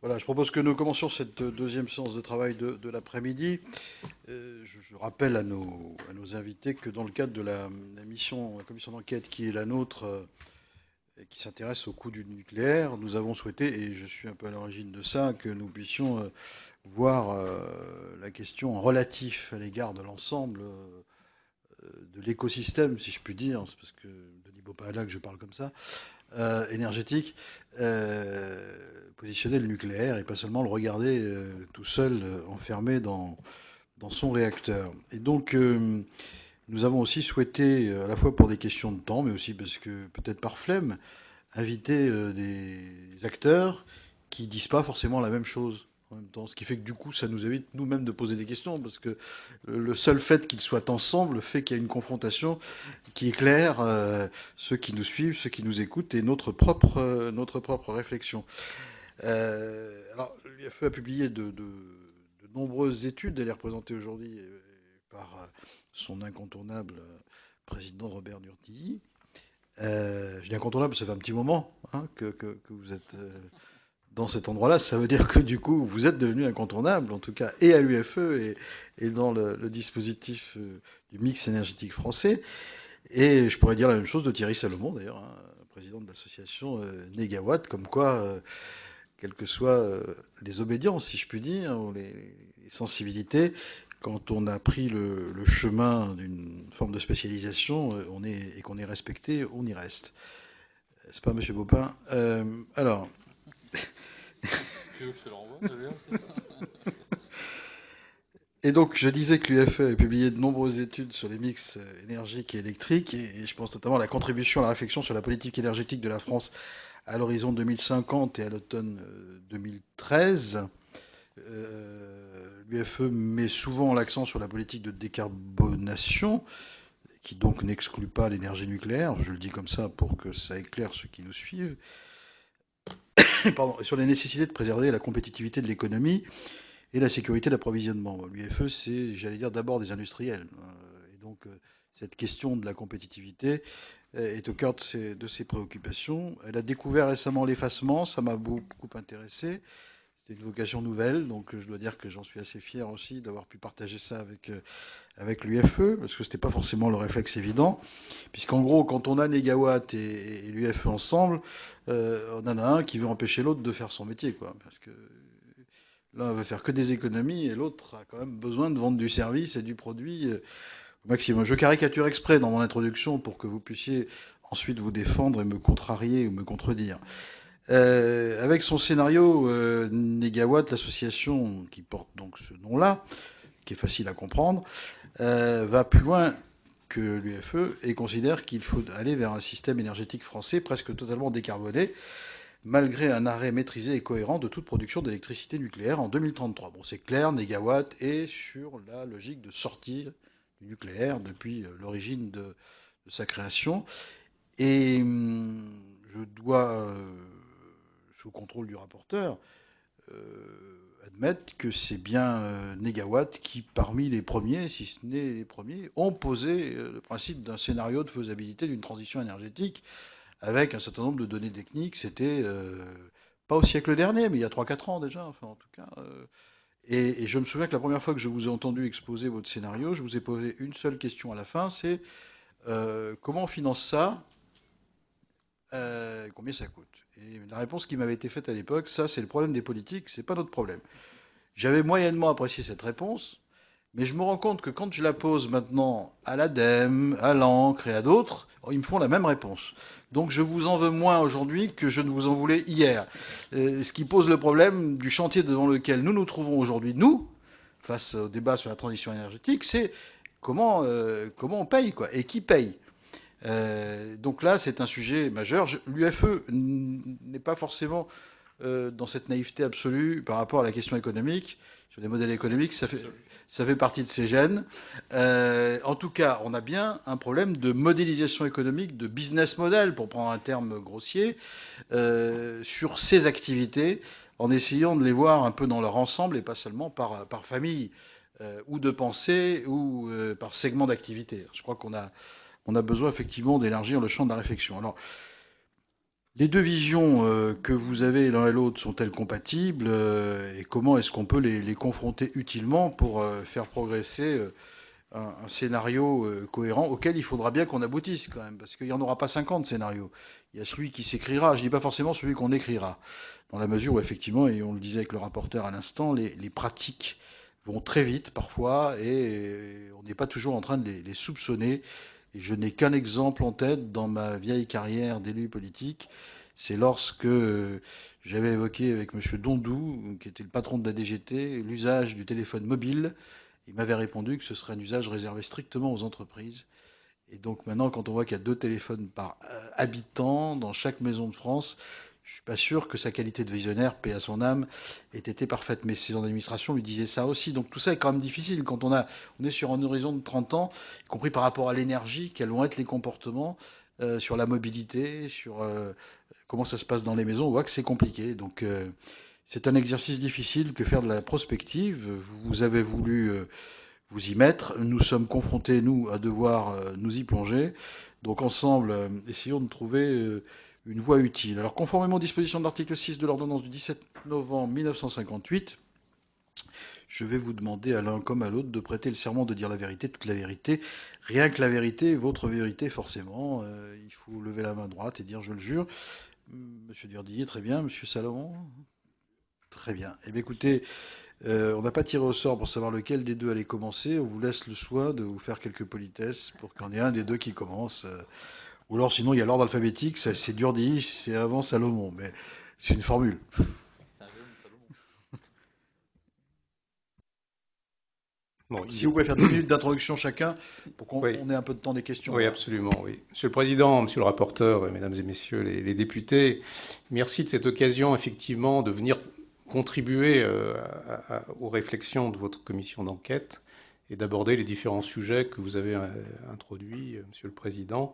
Voilà, je propose que nous commencions cette deuxième séance de travail de l'après-midi. Je rappelle à nos invités que dans le cadre de la mission, la commission d'enquête qui est la nôtre, et qui s'intéresse au coût du nucléaire, nous avons souhaité, et je suis un peu à l'origine de ça, que nous puissions voir la question en relatif à l'égard de l'ensemble de l'écosystème, si je puis dire, c'est parce que Denis Baupin est là que je parle comme ça, énergétique, positionner le nucléaire et pas seulement le regarder tout seul, enfermé dans son réacteur. Et donc, nous avons aussi souhaité, à la fois pour des questions de temps, mais aussi parce que peut-être par flemme, inviter des acteurs qui disent pas forcément la même chose en même temps. Ce qui fait que du coup, ça nous évite nous-mêmes de poser des questions, parce que le seul fait qu'ils soient ensemble fait qu'il y a une confrontation qui éclaire ceux qui nous suivent, ceux qui nous écoutent, et notre propre réflexion. Alors, l'UFE a publié de nombreuses études. Elle est représentée aujourd'hui par son incontournable président Robert Durtilly. Je dis incontournable, ça fait un petit moment hein, que vous êtes dans cet endroit-là. Ça veut dire que du coup, vous êtes devenu incontournable, en tout cas, et à l'UFE et dans le dispositif du mix énergétique français. Et je pourrais dire la même chose de Thierry Salomon, d'ailleurs, hein, président de l'association Négawatt, comme quoi, quelles que soient les obédiences, si je puis dire, ou les sensibilités, quand on a pris le chemin d'une forme de spécialisation, et qu'on est respecté, on y reste. C'est pas Monsieur Baupin. Alors. Tu veux que je te le renvoie, Et donc, je disais que l'UFE a publié de nombreuses études sur les mix énergiques et électriques, et je pense notamment à la contribution à la réflexion sur la politique énergétique de la France à l'horizon 2050 et à l'automne 2013. L'UFE met souvent l'accent sur la politique de décarbonation, qui donc n'exclut pas l'énergie nucléaire. Je le dis comme ça pour que ça éclaire ceux qui nous suivent. Pardon, sur la nécessité de préserver la compétitivité de l'économie et la sécurité d'approvisionnement. L'UFE, c'est, j'allais dire, d'abord des industriels. Et donc, cette question de la compétitivité est au cœur de ses préoccupations. Elle a découvert récemment l'effacement, ça m'a beaucoup intéressé. C'était une vocation nouvelle, donc je dois dire que j'en suis assez fier aussi d'avoir pu partager ça avec l'UFE, parce que ce n'était pas forcément le réflexe évident, puisqu'en gros, quand on a Négawatt et l'UFE ensemble, on en a un qui veut empêcher l'autre de faire son métier, quoi, parce que l'un veut faire que des économies et l'autre a quand même besoin de vendre du service et du produit au maximum. Je caricature exprès dans mon introduction pour que vous puissiez ensuite vous défendre et me contrarier ou me contredire. Avec son scénario Négawatt, l'association qui porte donc ce nom-là, qui est facile à comprendre, va plus loin que l'UFE et considère qu'il faut aller vers un système énergétique français presque totalement décarboné, malgré un arrêt maîtrisé et cohérent de toute production d'électricité nucléaire en 2033. Bon, c'est clair, Négawatt est sur la logique de sortir du nucléaire depuis l'origine de sa création. Et je dois, sous contrôle du rapporteur, admettre que c'est bien Négawatt qui, parmi les premiers, si ce n'est les premiers, ont posé le principe d'un scénario de faisabilité d'une transition énergétique avec un certain nombre de données techniques. C'était pas au siècle dernier, mais il y a 3 4 ans déjà, enfin en tout cas. Et je me souviens que la première fois que je vous ai entendu exposer votre scénario, je vous ai posé une seule question à la fin, c'est comment on finance ça, combien ça coûte. Et la réponse qui m'avait été faite à l'époque, ça c'est le problème des politiques, c'est pas notre problème. J'avais moyennement apprécié cette réponse, mais je me rends compte que quand je la pose maintenant à l'ADEME, à l'encre et à d'autres, ils me font la même réponse. Donc je vous en veux moins aujourd'hui que je ne vous en voulais hier. Ce qui pose le problème du chantier devant lequel nous nous trouvons aujourd'hui, nous, face au débat sur la transition énergétique, c'est comment on paye, quoi, et qui paye. Donc là, c'est un sujet majeur. L'UFE n'est pas forcément dans cette naïveté absolue par rapport à la question économique. Sur les modèles économiques, ça fait partie de ces gènes. En tout cas, on a bien un problème de modélisation économique, de business model, pour prendre un terme grossier, sur ces activités, en essayant de les voir un peu dans leur ensemble et pas seulement par famille, ou de pensée, ou par segment d'activité. Je crois qu'on a besoin effectivement d'élargir le champ de la réflexion. Alors, Les deux visions que vous avez l'un et l'autre sont-elles compatibles et comment est-ce qu'on peut les confronter utilement pour faire progresser un scénario cohérent auquel il faudra bien qu'on aboutisse quand même, parce qu'il n'y en aura pas 50 scénarios. Il y a celui qui s'écrira, je ne dis pas forcément celui qu'on écrira, dans la mesure où effectivement, et on le disait avec le rapporteur à l'instant, les pratiques vont très vite parfois et on n'est pas toujours en train de les soupçonner. Et je n'ai qu'un exemple en tête dans ma vieille carrière d'élu politique. C'est lorsque j'avais évoqué avec M. Dondou, qui était le patron de la DGT, l'usage du téléphone mobile. Il m'avait répondu que ce serait un usage réservé strictement aux entreprises. Et donc maintenant, quand on voit qu'il y a 2 téléphones par habitant dans chaque maison de France, je ne suis pas sûr que sa qualité de visionnaire, paix à son âme, ait été parfaite. Mais ses administrations lui disaient ça aussi. Donc tout ça est quand même difficile. Quand on est sur un horizon de 30 ans, y compris par rapport à l'énergie, quels vont être les comportements sur la mobilité, sur comment ça se passe dans les maisons, on voit que c'est compliqué. Donc c'est un exercice difficile que faire de la prospective. Vous avez voulu vous y mettre. Nous sommes confrontés, nous, à devoir nous y plonger. Donc ensemble, essayons de trouver une voie utile. Alors conformément aux dispositions de l'article 6 de l'ordonnance du 17 novembre 1958, je vais vous demander à l'un comme à l'autre de prêter le serment de dire la vérité, toute la vérité, rien que la vérité, votre vérité forcément. Il faut lever la main droite et dire je le jure. Monsieur Durdillier, très bien. Monsieur Salomon, très bien. Eh bien écoutez, on n'a pas tiré au sort pour savoir lequel des deux allait commencer. On vous laisse le soin de vous faire quelques politesses pour qu'il y en ait un des deux qui commence. Ou alors sinon, il y a l'ordre alphabétique, c'est Durdilly, c'est avant Salomon. Mais c'est une formule. C'est un jeune Salomon. Bon, Si vous pouvez faire 2 minutes d'introduction chacun, pour qu'on oui, ait un peu de temps des questions. oui, absolument, oui. Monsieur le Président, Monsieur le rapporteur, Mesdames et Messieurs les députés, merci de cette occasion, effectivement, de venir contribuer aux réflexions de votre commission d'enquête et d'aborder les différents sujets que vous avez introduits, Monsieur le Président,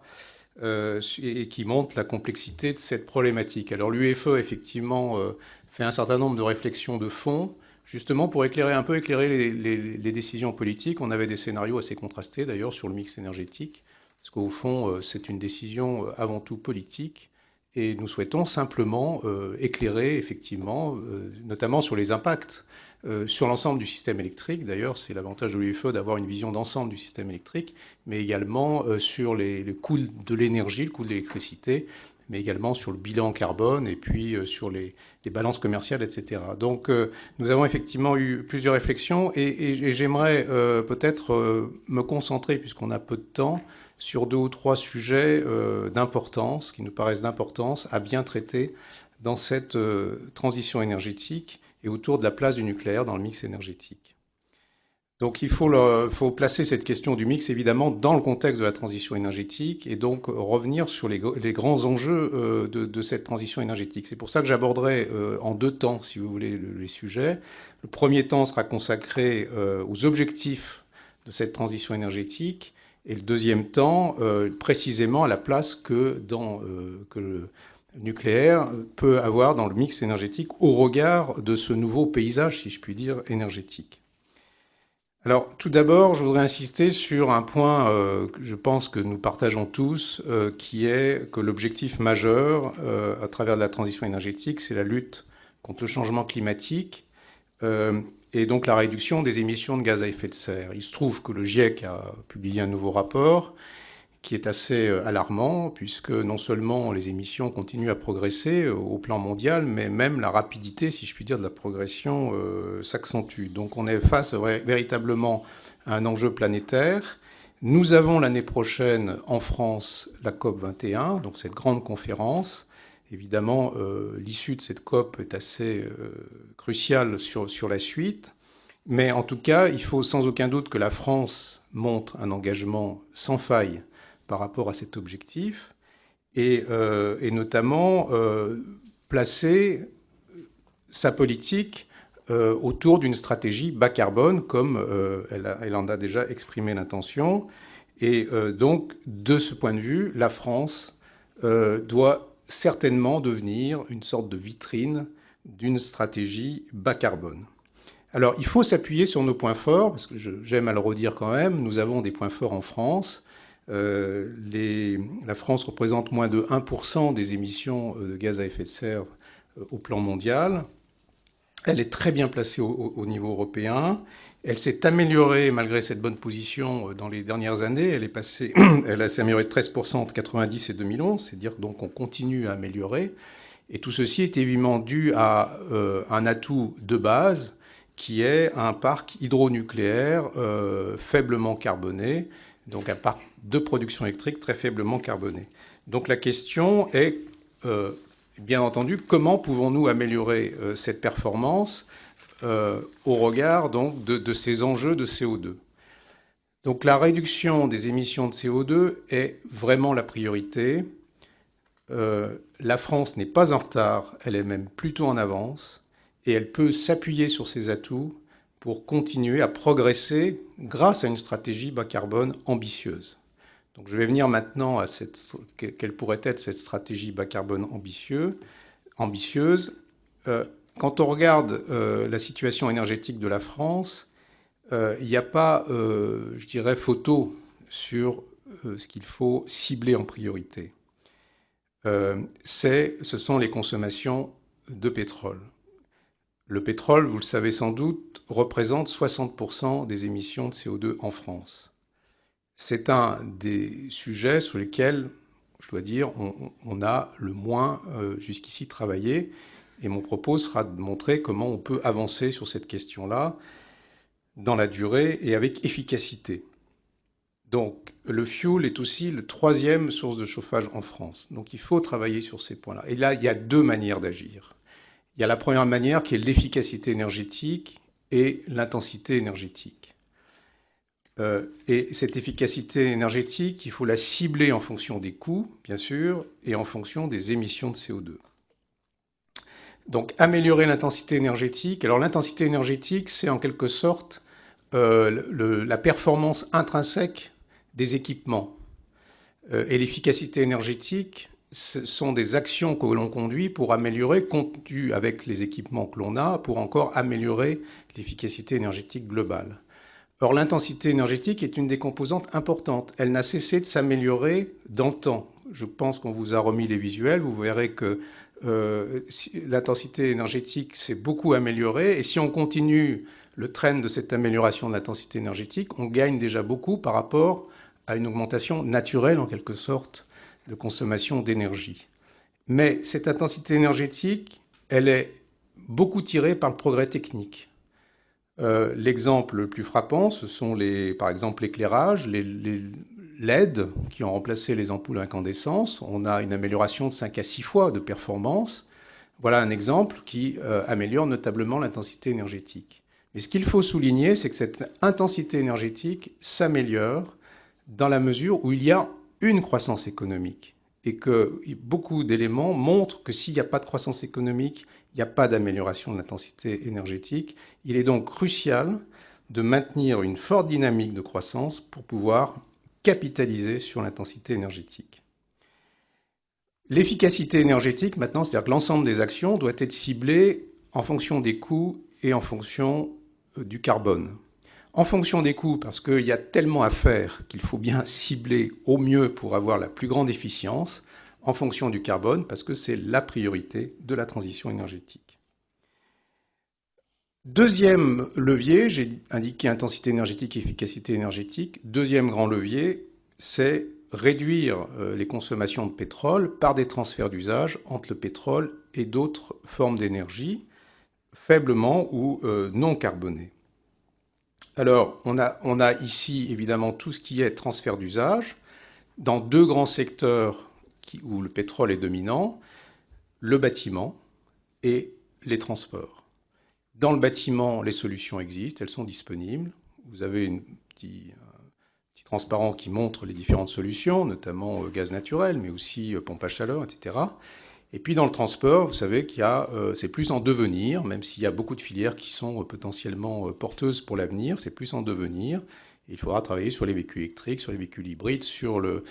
et qui montrent la complexité de cette problématique. Alors l'UEFE, effectivement, fait un certain nombre de réflexions de fond, justement pour éclairer les décisions politiques. On avait des scénarios assez contrastés, d'ailleurs, sur le mix énergétique, parce qu'au fond, c'est une décision avant tout politique, et nous souhaitons simplement éclairer, effectivement, notamment sur les impacts sur l'ensemble du système électrique. D'ailleurs, c'est l'avantage de l'UEFE d'avoir une vision d'ensemble du système électrique, mais également sur le coût de l'énergie, le coût de l'électricité, mais également sur le bilan carbone et puis sur les balances commerciales, etc. Donc nous avons effectivement eu plusieurs réflexions et j'aimerais peut-être me concentrer, puisqu'on a peu de temps, sur 2 ou 3 sujets d'importance, qui nous paraissent d'importance à bien traiter dans cette transition énergétique et autour de la place du nucléaire dans le mix énergétique. Donc il faut placer cette question du mix évidemment dans le contexte de la transition énergétique et donc revenir sur les grands enjeux de cette transition énergétique. C'est pour ça que j'aborderai en 2 temps, si vous voulez, les sujets. Le premier temps sera consacré aux objectifs de cette transition énergétique et le deuxième temps précisément à la place que le nucléaire peut avoir dans le mix énergétique au regard de ce nouveau paysage, si je puis dire, énergétique. Alors, tout d'abord, je voudrais insister sur un point que je pense que nous partageons tous, qui est que l'objectif majeur à travers la transition énergétique, c'est la lutte contre le changement climatique et donc la réduction des émissions de gaz à effet de serre. Il se trouve que le GIEC a publié un nouveau rapport qui est assez alarmant, puisque non seulement les émissions continuent à progresser au plan mondial, mais même la rapidité, si je puis dire, de la progression s'accentue. Donc on est face véritablement à un enjeu planétaire. Nous avons l'année prochaine en France la COP 21, donc cette grande conférence. Évidemment, l'issue de cette COP est assez cruciale sur la suite. Mais en tout cas, il faut sans aucun doute que la France montre un engagement sans faille par rapport à cet objectif, et notamment placer sa politique autour d'une stratégie bas carbone, comme elle en a déjà exprimé l'intention. Et donc, de ce point de vue, la France doit certainement devenir une sorte de vitrine d'une stratégie bas carbone. Alors, il faut s'appuyer sur nos points forts, parce que j'aime à le redire quand même, nous avons des points forts en France. La France représente moins de 1% des émissions de gaz à effet de serre au plan mondial. Elle est très bien placée au niveau européen. Elle s'est améliorée malgré cette bonne position dans les dernières années. Elle s'est améliorée de 13% entre 1990 et 2011, c'est-à-dire donc on continue à améliorer. Et tout ceci est évidemment dû à un atout de base qui est un parc hydronucléaire faiblement carboné, donc un parc de production électrique très faiblement carboné. Donc la question est, bien entendu, comment pouvons-nous améliorer cette performance au regard donc, de ces enjeux de CO2. Donc la réduction des émissions de CO2 est vraiment la priorité. La France n'est pas en retard, elle est même plutôt en avance, et elle peut s'appuyer sur ses atouts pour continuer à progresser grâce à une stratégie bas carbone ambitieuse. Donc je vais venir maintenant à quelle pourrait être cette stratégie bas carbone ambitieuse. Quand on regarde la situation énergétique de la France, il n'y a pas, je dirais, photo sur ce qu'il faut cibler en priorité. Ce sont les consommations de pétrole. Le pétrole, vous le savez sans doute, représente 60% des émissions de CO2 en France. C'est un des sujets sur lesquels, je dois dire, on a le moins jusqu'ici travaillé. Et mon propos sera de montrer comment on peut avancer sur cette question-là dans la durée et avec efficacité. Donc, le fioul est aussi la troisième source de chauffage en France. Donc, il faut travailler sur ces points-là. Et là, il y a deux manières d'agir. Il y a la première manière qui est l'efficacité énergétique et l'intensité énergétique. Et cette efficacité énergétique, il faut la cibler en fonction des coûts, bien sûr, et en fonction des émissions de CO2. Donc, améliorer l'intensité énergétique. Alors, l'intensité énergétique, c'est en quelque sorte la performance intrinsèque des équipements. Et l'efficacité énergétique, ce sont des actions que l'on conduit pour améliorer, conduit avec les équipements que l'on a, pour encore améliorer l'efficacité énergétique globale. Or, l'intensité énergétique est une des composantes importantes. Elle n'a cessé de s'améliorer dans le temps. Je pense qu'on vous a remis les visuels. Vous verrez que l'intensité énergétique s'est beaucoup améliorée. Et si on continue le trend de cette amélioration de l'intensité énergétique, on gagne déjà beaucoup par rapport à une augmentation naturelle, en quelque sorte, de consommation d'énergie. Mais cette intensité énergétique, elle est beaucoup tirée par le progrès technique. L'exemple le plus frappant, ce sont par exemple l'éclairage, les LED qui ont remplacé les ampoules à incandescence. On a une amélioration de 5 à 6 fois de performance. Voilà un exemple qui améliore notablement l'intensité énergétique. Mais ce qu'il faut souligner, c'est que cette intensité énergétique s'améliore dans la mesure où il y a une croissance économique et que beaucoup d'éléments montrent que s'il n'y a pas de croissance économique, il n'y a pas d'amélioration de l'intensité énergétique. Il est donc crucial de maintenir une forte dynamique de croissance pour pouvoir capitaliser sur l'intensité énergétique. L'efficacité énergétique, maintenant, c'est-à-dire que l'ensemble des actions doit être ciblé en fonction des coûts et en fonction du carbone. En fonction des coûts, parce qu'il y a tellement à faire qu'il faut bien cibler au mieux pour avoir la plus grande efficience, en fonction du carbone, parce que c'est la priorité de la transition énergétique. Deuxième levier, j'ai indiqué intensité énergétique et efficacité énergétique. Deuxième grand levier, c'est réduire les consommations de pétrole par des transferts d'usage entre le pétrole et d'autres formes d'énergie, faiblement ou non carbonées. Alors, on a ici évidemment tout ce qui est transfert d'usage dans deux grands secteurs où le pétrole est dominant, le bâtiment et les transports. Dans le bâtiment, les solutions existent, elles sont disponibles. Vous avez un petit transparent qui montre les différentes solutions, notamment gaz naturel, mais aussi pompe à chaleur, etc. Et puis dans le transport, vous savez c'est plus en devenir, même s'il y a beaucoup de filières qui sont potentiellement porteuses pour l'avenir, c'est plus en devenir. Il faudra travailler sur les véhicules électriques, sur les véhicules hybrides, sur le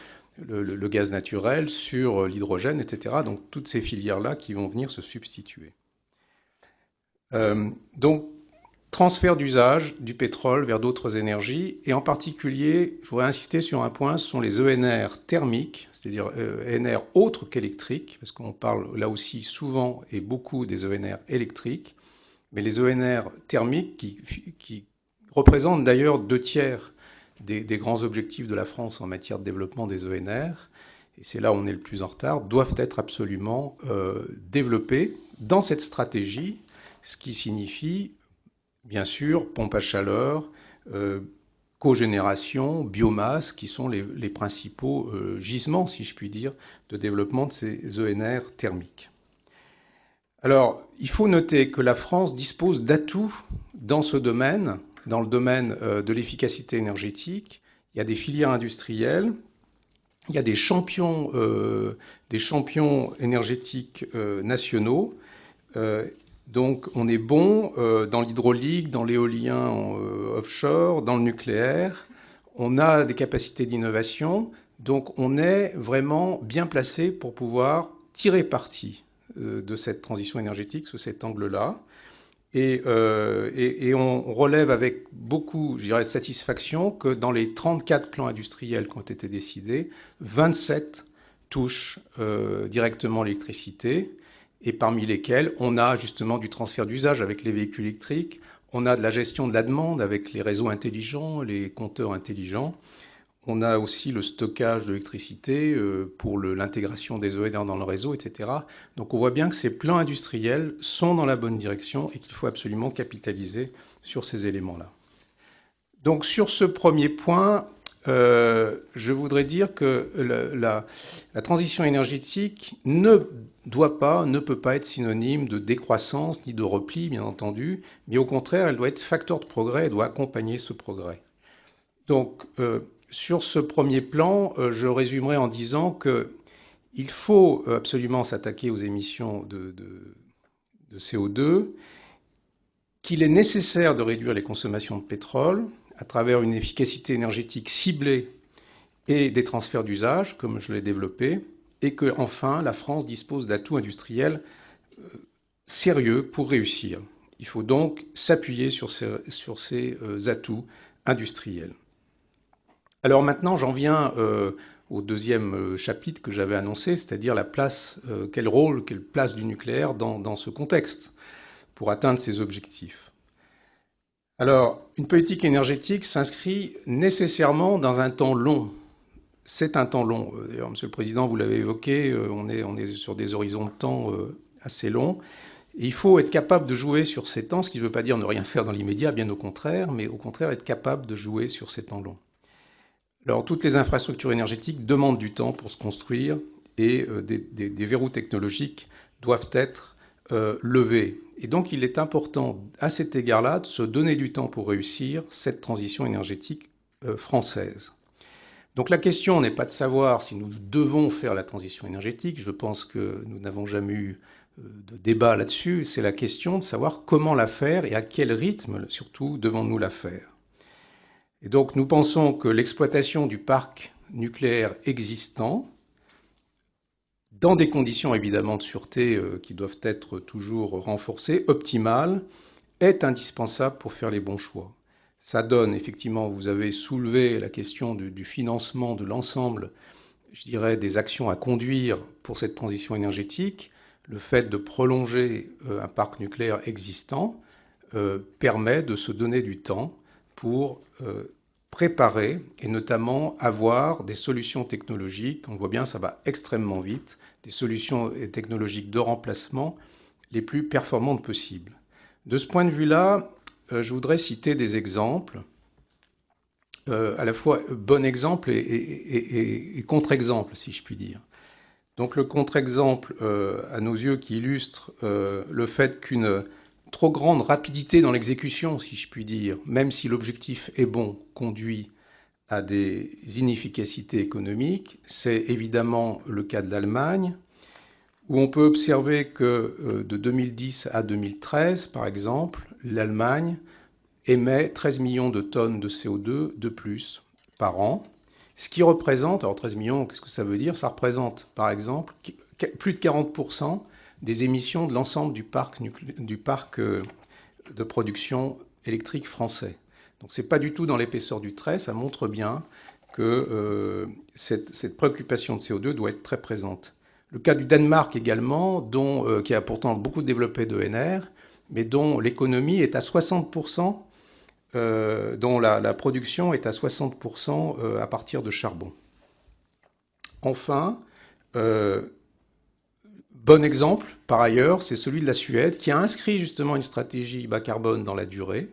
gaz naturel, sur l'hydrogène, etc. Donc toutes ces filières-là qui vont venir se substituer. Donc transfert d'usage du pétrole vers d'autres énergies. Et en particulier, je voudrais insister sur un point, ce sont les ENR thermiques, c'est-à-dire ENR autres qu'électriques, parce qu'on parle là aussi souvent et beaucoup des ENR électriques, mais les ENR thermiques qui représentent d'ailleurs 2/3 des grands objectifs de la France en matière de développement des ENR, et c'est là où on est le plus en retard, doivent être absolument développés dans cette stratégie, ce qui signifie, bien sûr, pompe à chaleur, cogénération, biomasse, qui sont les principaux gisements, si je puis dire, de développement de ces ENR thermiques. Alors, il faut noter que la France dispose d'atouts dans ce domaine, dans le domaine de l'efficacité énergétique. Il y a des filières industrielles, il y a des champions énergétiques nationaux. Donc on est bon dans l'hydraulique, dans l'éolien offshore, dans le nucléaire. On a des capacités d'innovation. Donc on est vraiment bien placé pour pouvoir tirer parti de cette transition énergétique sous cet angle-là. Et on relève avec beaucoup, je dirais, de satisfaction que dans les 34 plans industriels qui ont été décidés, 27 touchent directement l'électricité, et parmi lesquels on a justement du transfert d'usage avec les véhicules électriques, on a de la gestion de la demande avec les réseaux intelligents, les compteurs intelligents, on a aussi le stockage de l'électricité pour l'intégration des ENR dans le réseau, etc. Donc on voit bien que ces plans industriels sont dans la bonne direction et qu'il faut absolument capitaliser sur ces éléments-là. Donc sur ce premier point, je voudrais dire que la transition énergétique ne peut pas être synonyme de décroissance ni de repli, bien entendu, mais au contraire, elle doit être facteur de progrès, elle doit accompagner ce progrès. Donc, sur ce premier plan, je résumerai en disant qu'il faut absolument s'attaquer aux émissions de CO2, qu'il est nécessaire de réduire les consommations de pétrole à travers une efficacité énergétique ciblée et des transferts d'usage, comme je l'ai développé, et que, enfin, la France dispose d'atouts industriels sérieux pour réussir. Il faut donc s'appuyer sur ces atouts industriels. Alors maintenant, j'en viens au deuxième chapitre que j'avais annoncé, c'est-à-dire la place, quel rôle, quelle place du nucléaire dans ce contexte pour atteindre ces objectifs. Alors, une politique énergétique s'inscrit nécessairement dans un temps long. C'est un temps long. D'ailleurs, Monsieur le Président, vous l'avez évoqué, on est sur des horizons de temps assez longs. Et il faut être capable de jouer sur ces temps, ce qui ne veut pas dire ne rien faire dans l'immédiat, bien au contraire, mais au contraire être capable de jouer sur ces temps longs. Alors, toutes les infrastructures énergétiques demandent du temps pour se construire et des verrous technologiques doivent être levés. Et donc, il est important, à cet égard-là, de se donner du temps pour réussir cette transition énergétique française. Donc, la question n'est pas de savoir si nous devons faire la transition énergétique. Je pense que nous n'avons jamais eu de débat là-dessus. C'est la question de savoir comment la faire et à quel rythme, surtout, devons-nous la faire. Et donc, nous pensons que l'exploitation du parc nucléaire existant, dans des conditions évidemment de sûreté qui doivent être toujours renforcées, optimales, est indispensable pour faire les bons choix. Ça donne, effectivement, vous avez soulevé la question du financement de l'ensemble, je dirais, des actions à conduire pour cette transition énergétique. Le fait de prolonger un parc nucléaire existant permet de se donner du temps pour préparer et notamment avoir des solutions technologiques, on voit bien ça va extrêmement vite, des solutions technologiques de remplacement les plus performantes possibles. De ce point de vue-là, je voudrais citer des exemples, à la fois bon exemple et contre-exemple, si je puis dire. Donc le contre-exemple, à nos yeux, qui illustre le fait qu'une trop grande rapidité dans l'exécution, si je puis dire, même si l'objectif est bon, conduit à des inefficacités économiques. C'est évidemment le cas de l'Allemagne, où on peut observer que de 2010 à 2013, par exemple, l'Allemagne émet 13 millions de tonnes de CO2 de plus par an, ce qui représente, alors 13 millions, qu'est-ce que ça veut dire? Ça représente, par exemple, plus de 40% des émissions de l'ensemble du parc de production électrique français. Donc ce n'est pas du tout dans l'épaisseur du trait, ça montre bien que cette préoccupation de CO2 doit être très présente. Le cas du Danemark également, qui a pourtant beaucoup développé d'ENR, mais dont l'économie est à 60%, dont la production est à 60% à partir de charbon. Enfin, bon exemple, par ailleurs, c'est celui de la Suède, qui a inscrit justement une stratégie bas carbone dans la durée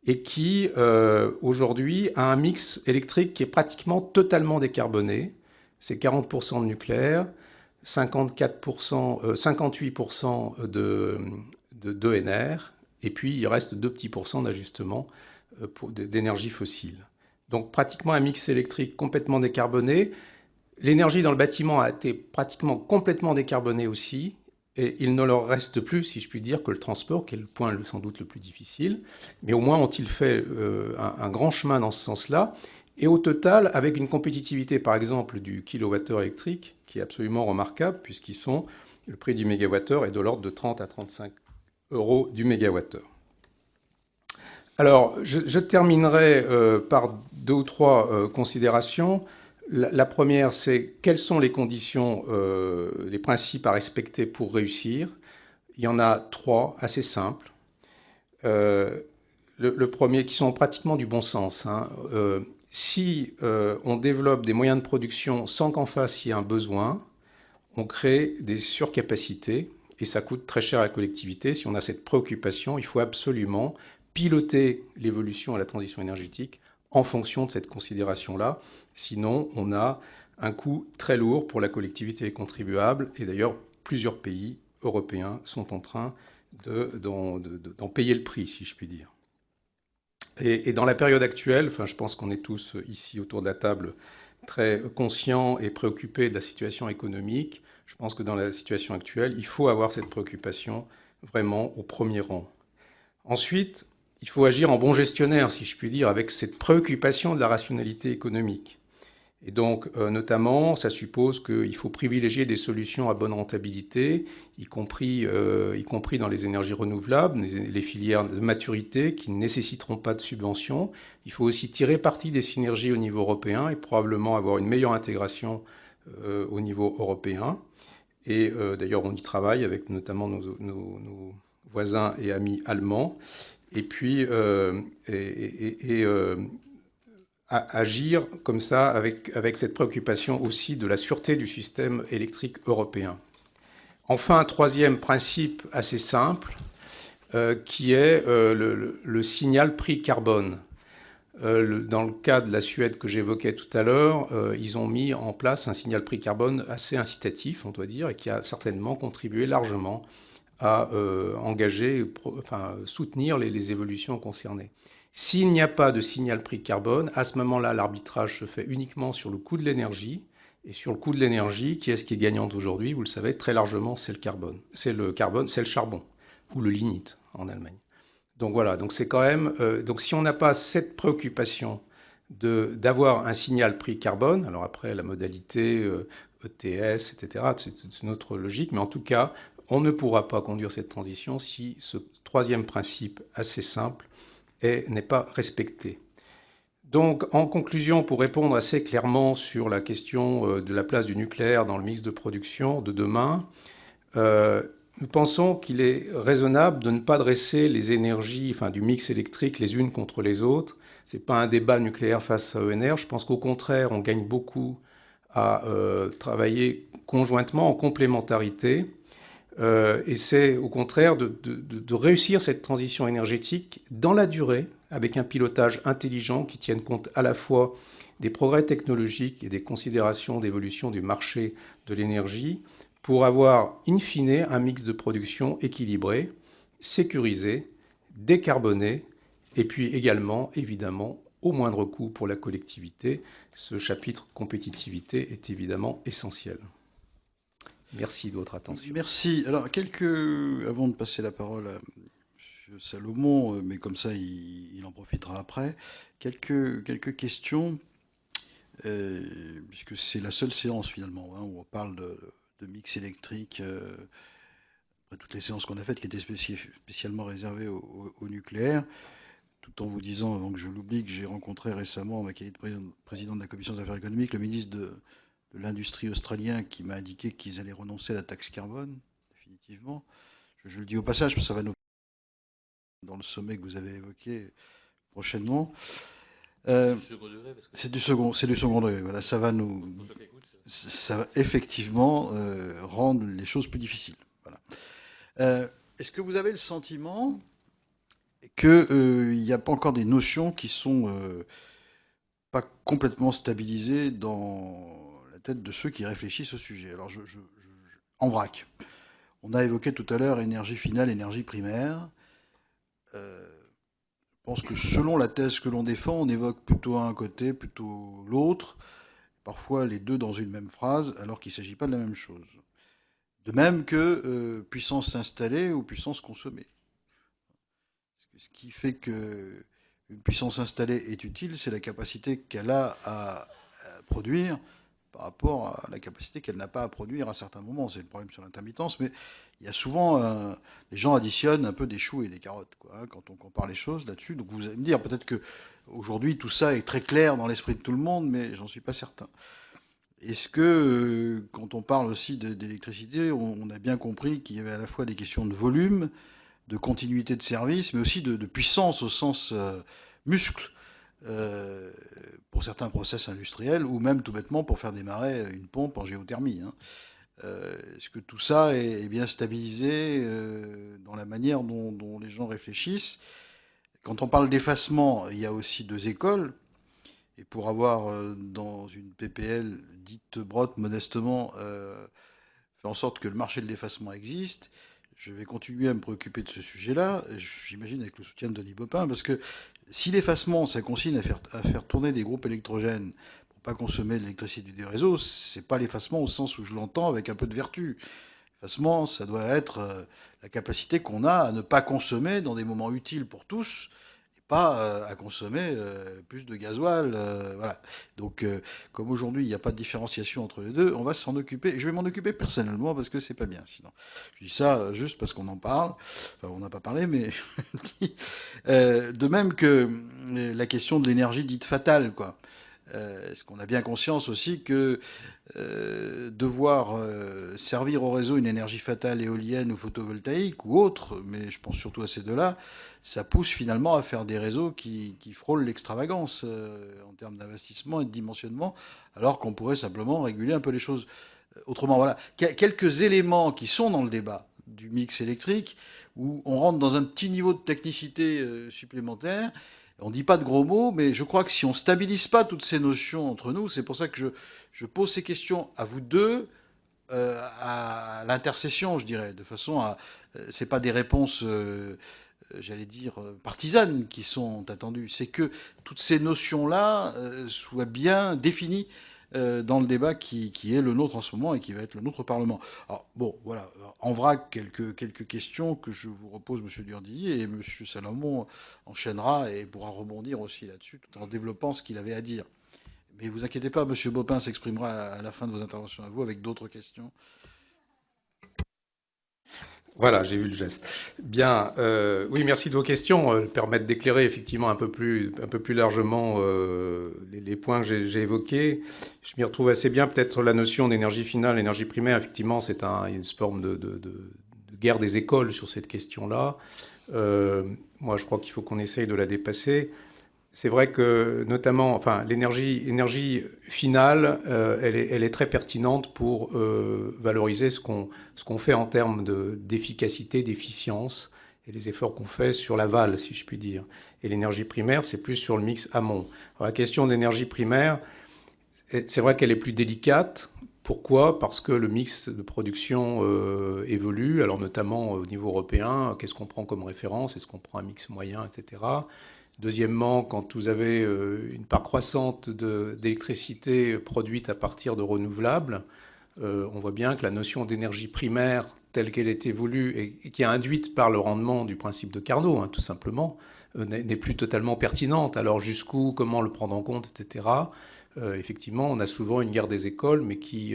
et qui, aujourd'hui, a un mix électrique qui est pratiquement totalement décarboné. C'est 40% de nucléaire, 58% d'ENR, et puis il reste 2 petits pourcents d'ajustement d'énergie fossile. Donc pratiquement un mix électrique complètement décarboné. L'énergie dans le bâtiment a été pratiquement complètement décarbonée aussi, et il ne leur reste plus, si je puis dire, que le transport, qui est le point sans doute le plus difficile. Mais au moins ont-ils fait un grand chemin dans ce sens-là. Et au total, avec une compétitivité, par exemple, du kilowattheure électrique, qui est absolument remarquable, le prix du mégawattheure est de l'ordre de 30 à 35 euros du mégawattheure. Alors, je terminerai par 2 ou 3 considérations. La première, c'est quelles sont les conditions, les principes à respecter pour réussir. Il y en a 3, assez simples. Le premier, qui sont pratiquement du bon sens. Si on développe des moyens de production sans qu'en face il y ait un besoin, on crée des surcapacités et ça coûte très cher à la collectivité. Si on a cette préoccupation, il faut absolument piloter l'évolution à la transition énergétique en fonction de cette considération-là. Sinon, on a un coût très lourd pour la collectivité et les contribuables. Et d'ailleurs, plusieurs pays européens sont en train d'en payer le prix, si je puis dire. Et dans la période actuelle, je pense qu'on est tous ici autour de la table très conscients et préoccupés de la situation économique. Je pense que dans la situation actuelle, il faut avoir cette préoccupation vraiment au premier rang. Ensuite, il faut agir en bon gestionnaire, si je puis dire, avec cette préoccupation de la rationalité économique. Et donc, notamment, ça suppose qu'il faut privilégier des solutions à bonne rentabilité, y compris dans les énergies renouvelables, les filières de maturité qui ne nécessiteront pas de subventions. Il faut aussi tirer parti des synergies au niveau européen et probablement avoir une meilleure intégration au niveau européen. Et d'ailleurs, on y travaille avec notamment nos voisins et amis allemands. Et puis, agir comme ça avec cette préoccupation aussi de la sûreté du système électrique européen. Enfin, un troisième principe assez simple, qui est le signal prix carbone. Dans le cas de la Suède que j'évoquais tout à l'heure, ils ont mis en place un signal prix carbone assez incitatif, on doit dire, et qui a certainement contribué largement à soutenir les évolutions concernées. S'il n'y a pas de signal prix carbone, à ce moment-là, l'arbitrage se fait uniquement sur le coût de l'énergie. Et sur le coût de l'énergie, qui est gagnant aujourd'hui? Vous le savez, très largement, c'est le carbone. C'est le charbon, ou le lignite en Allemagne. Donc voilà, donc c'est quand même. Donc si on n'a pas cette préoccupation d'avoir un signal prix carbone, alors après la modalité ETS, etc., c'est une autre logique, mais en tout cas, on ne pourra pas conduire cette transition si ce troisième principe assez simple n'est pas respecté. Donc, en conclusion, pour répondre assez clairement sur la question de la place du nucléaire dans le mix de production de demain, nous pensons qu'il est raisonnable de ne pas dresser les énergies, du mix électrique les unes contre les autres. Ce n'est pas un débat nucléaire face à ENR. Je pense qu'au contraire, on gagne beaucoup à travailler conjointement en complémentarité. Et c'est au contraire de réussir cette transition énergétique dans la durée, avec un pilotage intelligent qui tienne compte à la fois des progrès technologiques et des considérations d'évolution du marché de l'énergie, pour avoir in fine un mix de production équilibré, sécurisé, décarboné, et puis également, évidemment, au moindre coût pour la collectivité. Ce chapitre compétitivité est évidemment essentiel. Merci de votre attention. Merci. Alors, avant de passer la parole à M. Salomon, mais comme ça, il en profitera après, quelques questions, puisque c'est la seule séance finalement où on parle de mix électrique, après toutes les séances qu'on a faites qui étaient spécialement réservées au nucléaire. tout en vous disant, avant que je l'oublie, que j'ai rencontré récemment, en ma qualité de président de la Commission des affaires économiques, le ministre de l'Industrie australien qui m'a indiqué qu'ils allaient renoncer à la taxe carbone, définitivement. Je le dis au passage, parce que ça va nous dans le sommet que vous avez évoqué prochainement. C'est du second degré parce que C'est du second degré. Voilà, ça va nous, pour ceux qui écoutent, ça va effectivement rendre les choses plus difficiles. Voilà. Est-ce que vous avez le sentiment qu'il n'y a pas encore des notions qui sont pas complètement stabilisées dans la tête de ceux qui réfléchissent au sujet? Alors, en vrac, on a évoqué tout à l'heure énergie finale, énergie primaire. Je pense que selon la thèse que l'on défend, on évoque plutôt un côté, plutôt l'autre, parfois les deux dans une même phrase, alors qu'il ne s'agit pas de la même chose. De même que puissance installée ou puissance consommée. Ce qui fait que une puissance installée est utile, c'est la capacité qu'elle a à produire par rapport à la capacité qu'elle n'a pas à produire à certains moments. C'est le problème sur l'intermittence, mais il y a souvent, les gens additionnent un peu des choux et des carottes, quoi, hein, quand on compare les choses là-dessus. Donc vous allez me dire, peut-être que aujourd'hui tout ça est très clair dans l'esprit de tout le monde, mais j'en suis pas certain. Est-ce que, quand on parle aussi d'électricité, on a bien compris qu'il y avait à la fois des questions de volume, de continuité de service, mais aussi de puissance au sens muscle, pour certains process industriels, ou même tout bêtement pour faire démarrer une pompe en géothermie, hein. Est-ce que tout ça est bien stabilisé dans la manière dont les gens réfléchissent? Quand on parle d'effacement, il y a aussi deux écoles. Et pour avoir, dans une PPL dite Brotte modestement, fait en sorte que le marché de l'effacement existe, je vais continuer à me préoccuper de ce sujet-là, j'imagine avec le soutien de Denis Baupin, parce que si l'effacement, ça consiste à faire tourner des groupes électrogènes pour pas consommer de l'électricité du réseau, c'est pas l'effacement au sens où je l'entends avec un peu de vertu. L'effacement, ça doit être la capacité qu'on a à ne pas consommer dans des moments utiles pour tous, et pas à consommer plus de gasoil. Voilà. Donc, comme aujourd'hui, il n'y a pas de différenciation entre les deux, on va s'en occuper. Je vais m'en occuper personnellement parce que c'est pas bien. Sinon, je dis ça juste parce qu'on en parle. Enfin, on n'a pas parlé, mais de même que la question de l'énergie dite fatale, quoi. Est-ce qu'on a bien conscience aussi que devoir servir au réseau une énergie fatale éolienne ou photovoltaïque ou autre, mais je pense surtout à ces deux-là, ça pousse finalement à faire des réseaux qui frôlent l'extravagance en termes d'investissement et de dimensionnement, alors qu'on pourrait simplement réguler un peu les choses autrement. Voilà. Quelques éléments qui sont dans le débat du mix électrique, où on rentre dans un petit niveau de technicité supplémentaire. On ne dit pas de gros mots, mais je crois que si on ne stabilise pas toutes ces notions entre nous, c'est pour ça que je pose ces questions à vous deux, à l'intercession, je dirais, de façon à... c'est pas des réponses, j'allais dire, partisanes qui sont attendues. C'est que toutes ces notions-là soient bien définies dans le débat qui est le nôtre en ce moment et qui va être le nôtre au Parlement. Alors, bon, voilà, en vrac, quelques questions que je vous repose, Monsieur Durdilly, et Monsieur Salomon enchaînera et pourra rebondir aussi là-dessus, tout en développant ce qu'il avait à dire. Mais vous inquiétez pas, Monsieur Baupin s'exprimera à la fin de vos interventions à vous avec d'autres questions. Voilà, j'ai vu le geste. Bien, oui, merci de vos questions. Permettent d'éclairer effectivement un peu plus largement les points que j'ai évoqués. Je m'y retrouve assez bien. Peut-être la notion d'énergie finale, énergie primaire, effectivement, c'est une forme de guerre des écoles sur cette question-là. Moi, je crois qu'il faut qu'on essaye de la dépasser. C'est vrai que, notamment, enfin, énergie finale, elle est très pertinente pour valoriser ce qu'on fait en termes d'efficacité, d'efficience et les efforts qu'on fait sur l'aval, si je puis dire. Et l'énergie primaire, c'est plus sur le mix amont. Alors, la question de l'énergie primaire, c'est vrai qu'elle est plus délicate. Pourquoi? Parce que le mix de production évolue, alors notamment au niveau européen, qu'est-ce qu'on prend comme référence? Est-ce qu'on prend un mix moyen, etc. Deuxièmement, quand vous avez une part croissante d'électricité produite à partir de renouvelables, on voit bien que la notion d'énergie primaire telle qu'elle est évolue et qui est induite par le rendement du principe de Carnot, hein, tout simplement, n'est plus totalement pertinente. Alors jusqu'où, comment le prendre en compte, etc. Effectivement, on a souvent une guerre des écoles, mais qui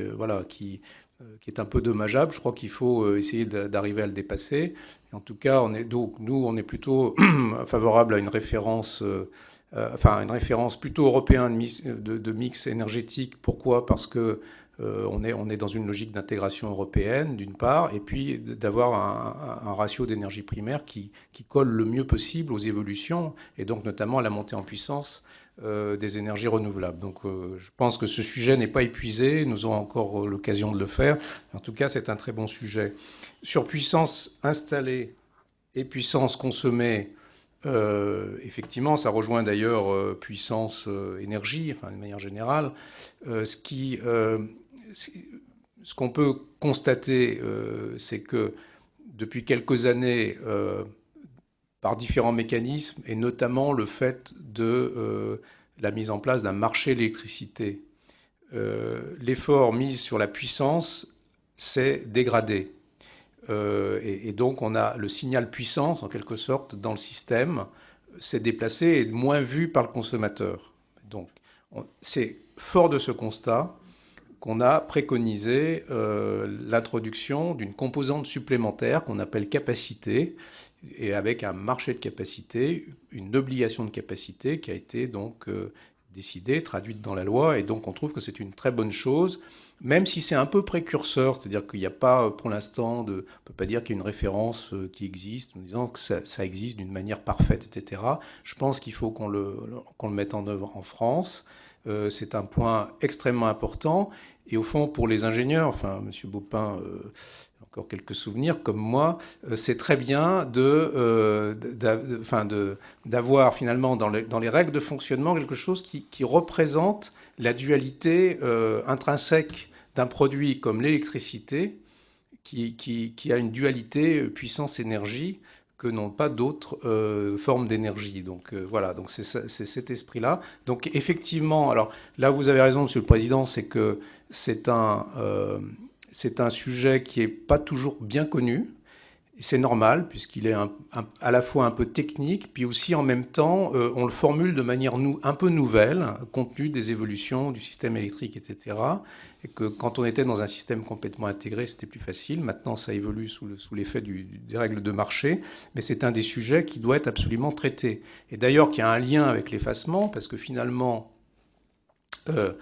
qui est un peu dommageable. Je crois qu'il faut essayer d'arriver à le dépasser. En tout cas, nous, on est plutôt favorable à une référence, une référence plutôt européenne de mix énergétique. Pourquoi? Parce que on est dans une logique d'intégration européenne, d'une part, et puis d'avoir un ratio d'énergie primaire qui colle le mieux possible aux évolutions, et donc notamment à la montée en puissance des énergies renouvelables. Donc je pense que ce sujet n'est pas épuisé, nous aurons encore l'occasion de le faire. En tout cas, c'est un très bon sujet. Sur puissance installée et puissance consommée, effectivement, ça rejoint d'ailleurs puissance énergie, enfin, de manière générale. Ce qu'on peut constater, c'est que depuis quelques années, par différents mécanismes, et notamment le fait de la mise en place d'un marché de l'électricité, l'effort mis sur la puissance s'est dégradé. Et donc on a le signal puissance, en quelque sorte, dans le système, s'est déplacé et moins vu par le consommateur. Donc c'est fort de ce constat qu'on a préconisé l'introduction d'une composante supplémentaire qu'on appelle capacité, et avec un marché de capacité, une obligation de capacité qui a été donc décidée, traduite dans la loi, et donc on trouve que c'est une très bonne chose, même si c'est un peu précurseur, c'est-à-dire qu'il n'y a pas pour l'instant, on ne peut pas dire qu'il y a une référence qui existe, en disant que ça existe d'une manière parfaite, etc. Je pense qu'il faut qu'on le mette en œuvre en France. C'est un point extrêmement important. Et au fond, pour les ingénieurs, enfin, M. Baupin, encore quelques souvenirs, comme moi, c'est très bien d'avoir finalement dans les règles de fonctionnement quelque chose qui représente la dualité intrinsèque d'un produit comme l'électricité, qui a une dualité puissance-énergie que n'ont pas d'autres formes d'énergie. Donc voilà, donc c'est cet esprit-là. Donc effectivement, alors là vous avez raison, Monsieur le Président, c'est que c'est un sujet qui n'est pas toujours bien connu. C'est normal, puisqu'il est à la fois un peu technique, puis aussi en même temps, on le formule de manière un peu nouvelle, compte tenu des évolutions du système électrique, etc. Et que quand on était dans un système complètement intégré, c'était plus facile. Maintenant, ça évolue sous l'effet des règles de marché. Mais c'est un des sujets qui doit être absolument traité. Et d'ailleurs, qu'il y a un lien avec l'effacement, parce que finalement, il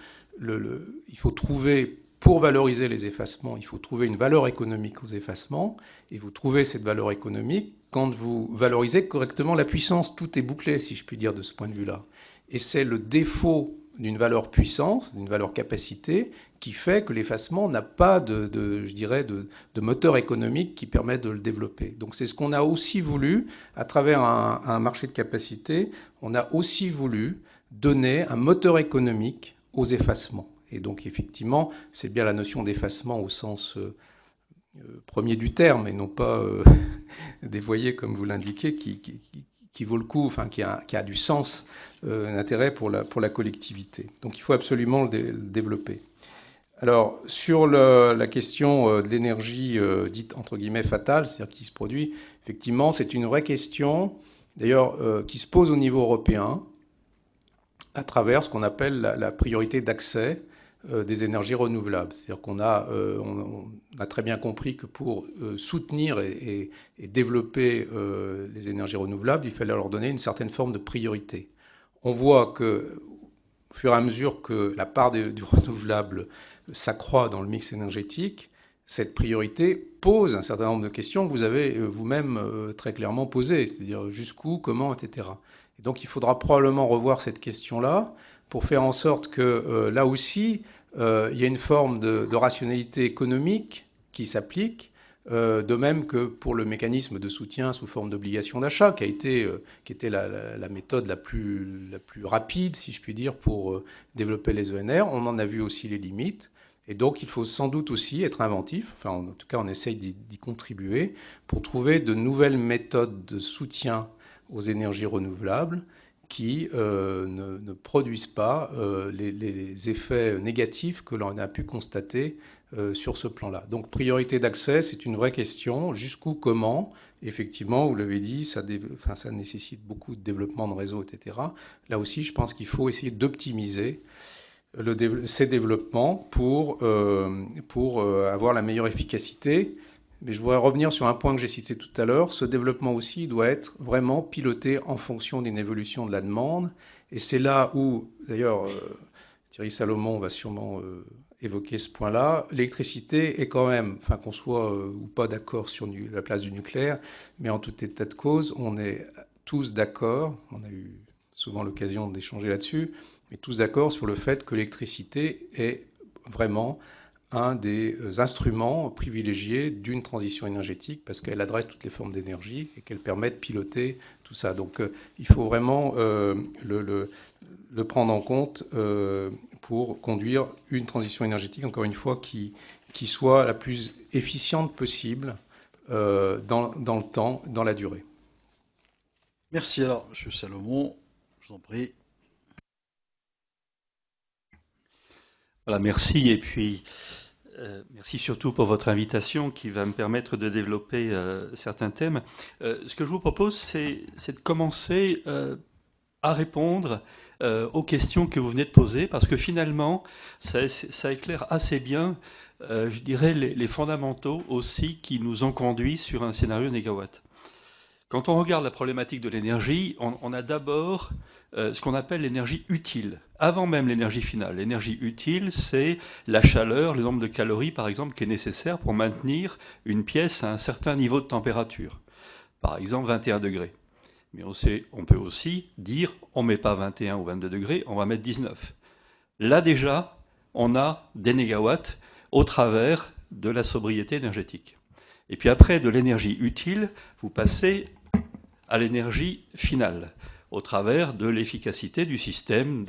faut trouver... Pour valoriser les effacements, il faut trouver une valeur économique aux effacements, et vous trouvez cette valeur économique quand vous valorisez correctement la puissance. Tout est bouclé, si je puis dire, de ce point de vue-là. Et c'est le défaut d'une valeur puissance, d'une valeur capacité, qui fait que l'effacement n'a pas de moteur économique qui permet de le développer. Donc c'est ce qu'on a aussi voulu, à travers un marché de capacité, on a aussi voulu donner un moteur économique aux effacements. Et donc, effectivement, c'est bien la notion d'effacement au sens premier du terme, et non pas dévoyé, comme vous l'indiquez, qui vaut le coup, enfin, qui a du sens, un intérêt pour la collectivité. Donc, il faut absolument le développer. Alors, sur la question de l'énergie dite, entre guillemets, fatale, c'est-à-dire qui se produit, effectivement, c'est une vraie question, d'ailleurs, qui se pose au niveau européen, à travers ce qu'on appelle la priorité d'accès des énergies renouvelables. C'est-à-dire qu'on a très bien compris que pour soutenir et développer les énergies renouvelables, il fallait leur donner une certaine forme de priorité. On voit que, au fur et à mesure que la part du renouvelable s'accroît dans le mix énergétique, cette priorité pose un certain nombre de questions que vous avez vous-même très clairement posées, c'est-à-dire jusqu'où, comment, etc. Et donc il faudra probablement revoir cette question-là pour faire en sorte que là aussi, il y a une forme de rationalité économique qui s'applique, de même que pour le mécanisme de soutien sous forme d'obligation d'achat, qui était la méthode la plus rapide, si je puis dire, pour développer les ENR. On en a vu aussi les limites. Et donc, il faut sans doute aussi être inventif, enfin, en tout cas, on essaye d'y contribuer, pour trouver de nouvelles méthodes de soutien aux énergies renouvelables qui ne produisent pas les effets négatifs que l'on a pu constater sur ce plan-là. Donc, priorité d'accès, c'est une vraie question. Jusqu'où, comment? Effectivement, vous l'avez dit, ça nécessite beaucoup de développement de réseau, etc. Là aussi, je pense qu'il faut essayer d'optimiser ces développements pour avoir la meilleure efficacité. Mais je voudrais revenir sur un point que j'ai cité tout à l'heure. Ce développement aussi doit être vraiment piloté en fonction d'une évolution de la demande. Et c'est là où, d'ailleurs, Thierry Salomon va sûrement évoquer ce point-là. L'électricité est quand même, enfin qu'on soit ou pas d'accord sur la place du nucléaire, mais en tout état de cause, on est tous d'accord, on a eu souvent l'occasion d'échanger là-dessus, mais tous d'accord sur le fait que l'électricité est vraiment un des instruments privilégiés d'une transition énergétique parce qu'elle adresse toutes les formes d'énergie et qu'elle permet de piloter tout ça. Donc il faut vraiment le prendre en compte pour conduire une transition énergétique, encore une fois, qui soit la plus efficiente possible dans le temps, dans la durée. Merci. Alors, Monsieur Salomon, je vous en prie. Voilà, merci. Et puis, merci surtout pour votre invitation qui va me permettre de développer certains thèmes. Ce que je vous propose, c'est de commencer à répondre aux questions que vous venez de poser, parce que finalement, ça éclaire assez bien, je dirais, les fondamentaux aussi qui nous ont conduits sur un scénario négawatt. Quand on regarde la problématique de l'énergie, on a d'abord ce qu'on appelle l'énergie utile, avant même l'énergie finale. L'énergie utile, c'est la chaleur, le nombre de calories, par exemple, qui est nécessaire pour maintenir une pièce à un certain niveau de température. Par exemple, 21 degrés. Mais on peut aussi dire, on ne met pas 21 ou 22 degrés, on va mettre 19. Là déjà, on a des négawatts au travers de la sobriété énergétique. Et puis après, de l'énergie utile, vous passez à l'énergie finale, au travers de l'efficacité du système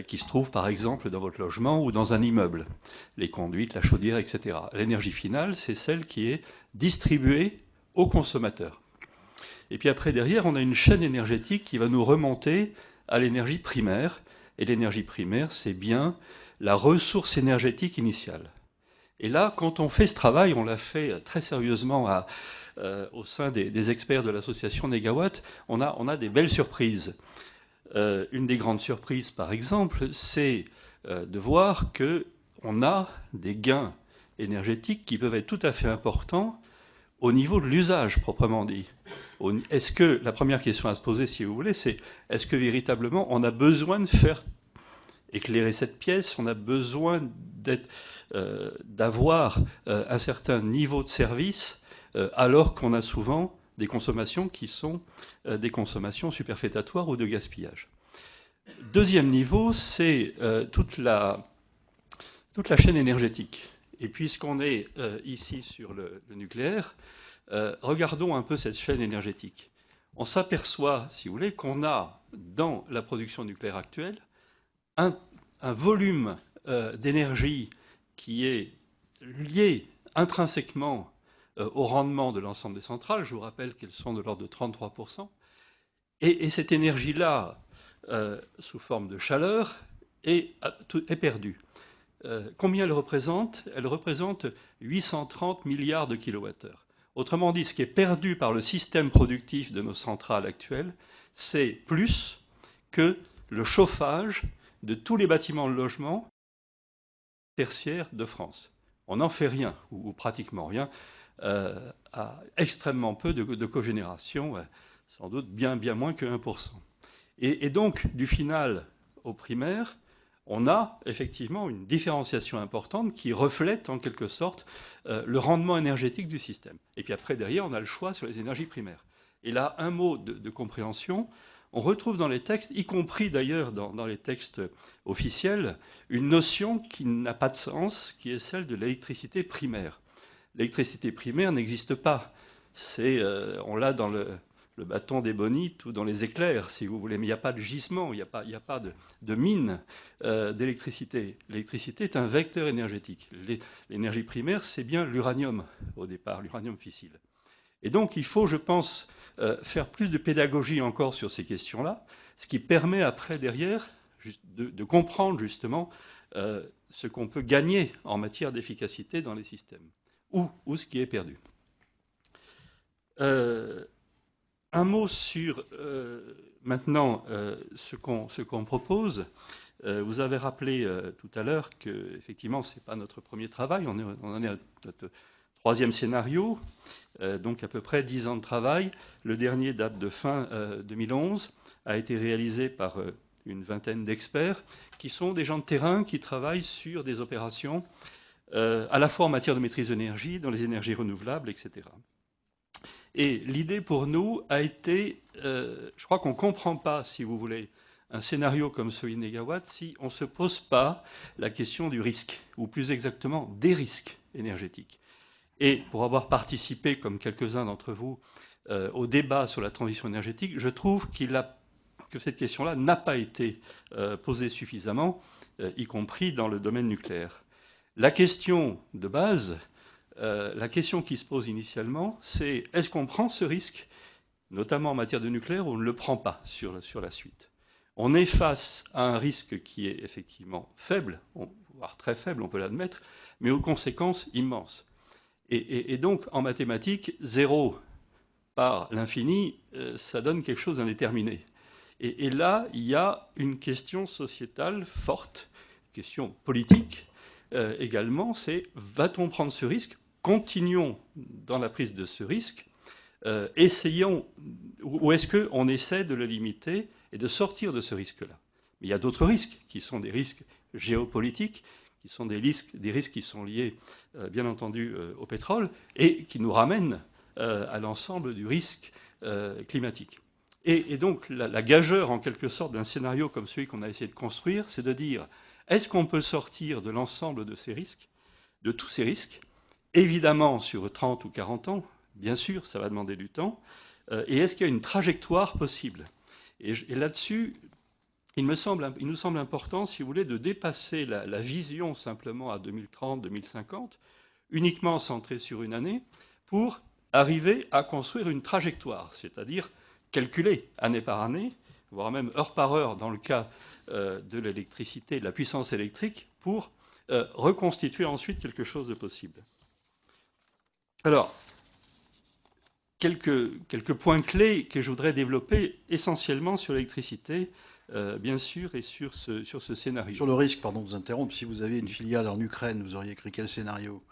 qui se trouve par exemple dans votre logement ou dans un immeuble, les conduites, la chaudière, etc. L'énergie finale, c'est celle qui est distribuée aux consommateurs. Et puis après, derrière, on a une chaîne énergétique qui va nous remonter à l'énergie primaire. Et l'énergie primaire, c'est bien la ressource énergétique initiale. Et là, quand on fait ce travail, on l'a fait très sérieusement au sein des experts de l'association Négawatt, on a des belles surprises. Une des grandes surprises, par exemple, c'est de voir qu'on a des gains énergétiques qui peuvent être tout à fait importants au niveau de l'usage, proprement dit. Est-ce que, la première question à se poser, si vous voulez, c'est est-ce que véritablement on a besoin de faire éclairer cette pièce, on a besoin d'avoir un certain niveau de service, alors qu'on a souvent des consommations qui sont des consommations superfétatoires ou de gaspillage. Deuxième niveau, c'est toute la chaîne énergétique. Et puisqu'on est ici sur le nucléaire, regardons un peu cette chaîne énergétique. On s'aperçoit, si vous voulez, qu'on a dans la production nucléaire actuelle un volume d'énergie qui est lié intrinsèquement au rendement de l'ensemble des centrales. Je vous rappelle qu'elles sont de l'ordre de 33%. Et cette énergie-là, sous forme de chaleur, est perdue. Combien elle représente? Elle représente 830 milliards de kilowattheures. Autrement dit, ce qui est perdu par le système productif de nos centrales actuelles, c'est plus que le chauffage de tous les bâtiments de logement tertiaires de France. On n'en fait rien, ou pratiquement rien, à extrêmement peu de cogénération, sans doute bien moins que 1%. Et donc, du final au primaire, on a effectivement une différenciation importante qui reflète en quelque sorte le rendement énergétique du système. Et puis après, derrière, on a le choix sur les énergies primaires. Et là, un mot de compréhension. On retrouve dans les textes, y compris d'ailleurs dans les textes officiels, une notion qui n'a pas de sens, qui est celle de l'électricité primaire. L'électricité primaire n'existe pas. On l'a dans le bâton d'ébonite ou dans les éclairs, si vous voulez, mais il n'y a pas de gisement, il n'y a pas de mine d'électricité. L'électricité est un vecteur énergétique. L'énergie primaire, c'est bien l'uranium au départ, l'uranium fissile. Et donc, il faut, je pense, faire plus de pédagogie encore sur ces questions-là, ce qui permet après, derrière, de comprendre justement ce qu'on peut gagner en matière d'efficacité dans les systèmes, ou ce qui est perdu. Un mot sur Maintenant, ce qu'on propose, vous avez rappelé tout à l'heure que effectivement, ce n'est pas notre premier travail, on en est à notre troisième scénario, donc à peu près 10 ans de travail. Le dernier date de fin 2011, a été réalisé par une vingtaine d'experts qui sont des gens de terrain qui travaillent sur des opérations à la fois en matière de maîtrise de l'énergie, dans les énergies renouvelables, etc. Et l'idée pour nous a été, je crois qu'on ne comprend pas, si vous voulez, un scénario comme celui de Négawatt si on ne se pose pas la question du risque, ou plus exactement des risques énergétiques. Et pour avoir participé, comme quelques-uns d'entre vous, au débat sur la transition énergétique, je trouve que cette question-là n'a pas été posée suffisamment, y compris dans le domaine nucléaire. La question de base, la question qui se pose initialement, c'est est-ce qu'on prend ce risque, notamment en matière de nucléaire, ou on ne le prend pas sur la suite? On est face à un risque qui est effectivement faible, voire très faible, on peut l'admettre, mais aux conséquences immenses. Et donc, en mathématiques, 0 par l'infini, ça donne quelque chose d'indéterminé. Et là, il y a une question sociétale forte, une question politique également, c'est va-t-on prendre ce risque? Continuons dans la prise de ce risque, essayons, ou est-ce qu'on essaie de le limiter et de sortir de ce risque-là? Mais il y a d'autres risques qui sont des risques géopolitiques, qui sont des risques qui sont liés, bien entendu, au pétrole et qui nous ramènent à l'ensemble du risque climatique. Et donc, la gageure, en quelque sorte, d'un scénario comme celui qu'on a essayé de construire, c'est de dire, est-ce qu'on peut sortir de l'ensemble de ces risques, de tous ces risques, évidemment sur 30 ou 40 ans, bien sûr, ça va demander du temps, et est-ce qu'il y a une trajectoire possible? Et là-dessus, il nous semble important, si vous voulez, de dépasser la vision simplement à 2030, 2050, uniquement centrée sur une année, pour arriver à construire une trajectoire, c'est-à-dire calculer année par année, voire même heure par heure dans le cas de l'électricité, de la puissance électrique, pour reconstituer ensuite quelque chose de possible. Alors, quelques points clés que je voudrais développer essentiellement sur l'électricité, bien sûr, et sur ce scénario. Sur le risque, pardon de vous interrompre, si vous avez une filiale en Ukraine, vous auriez écrit quel scénario?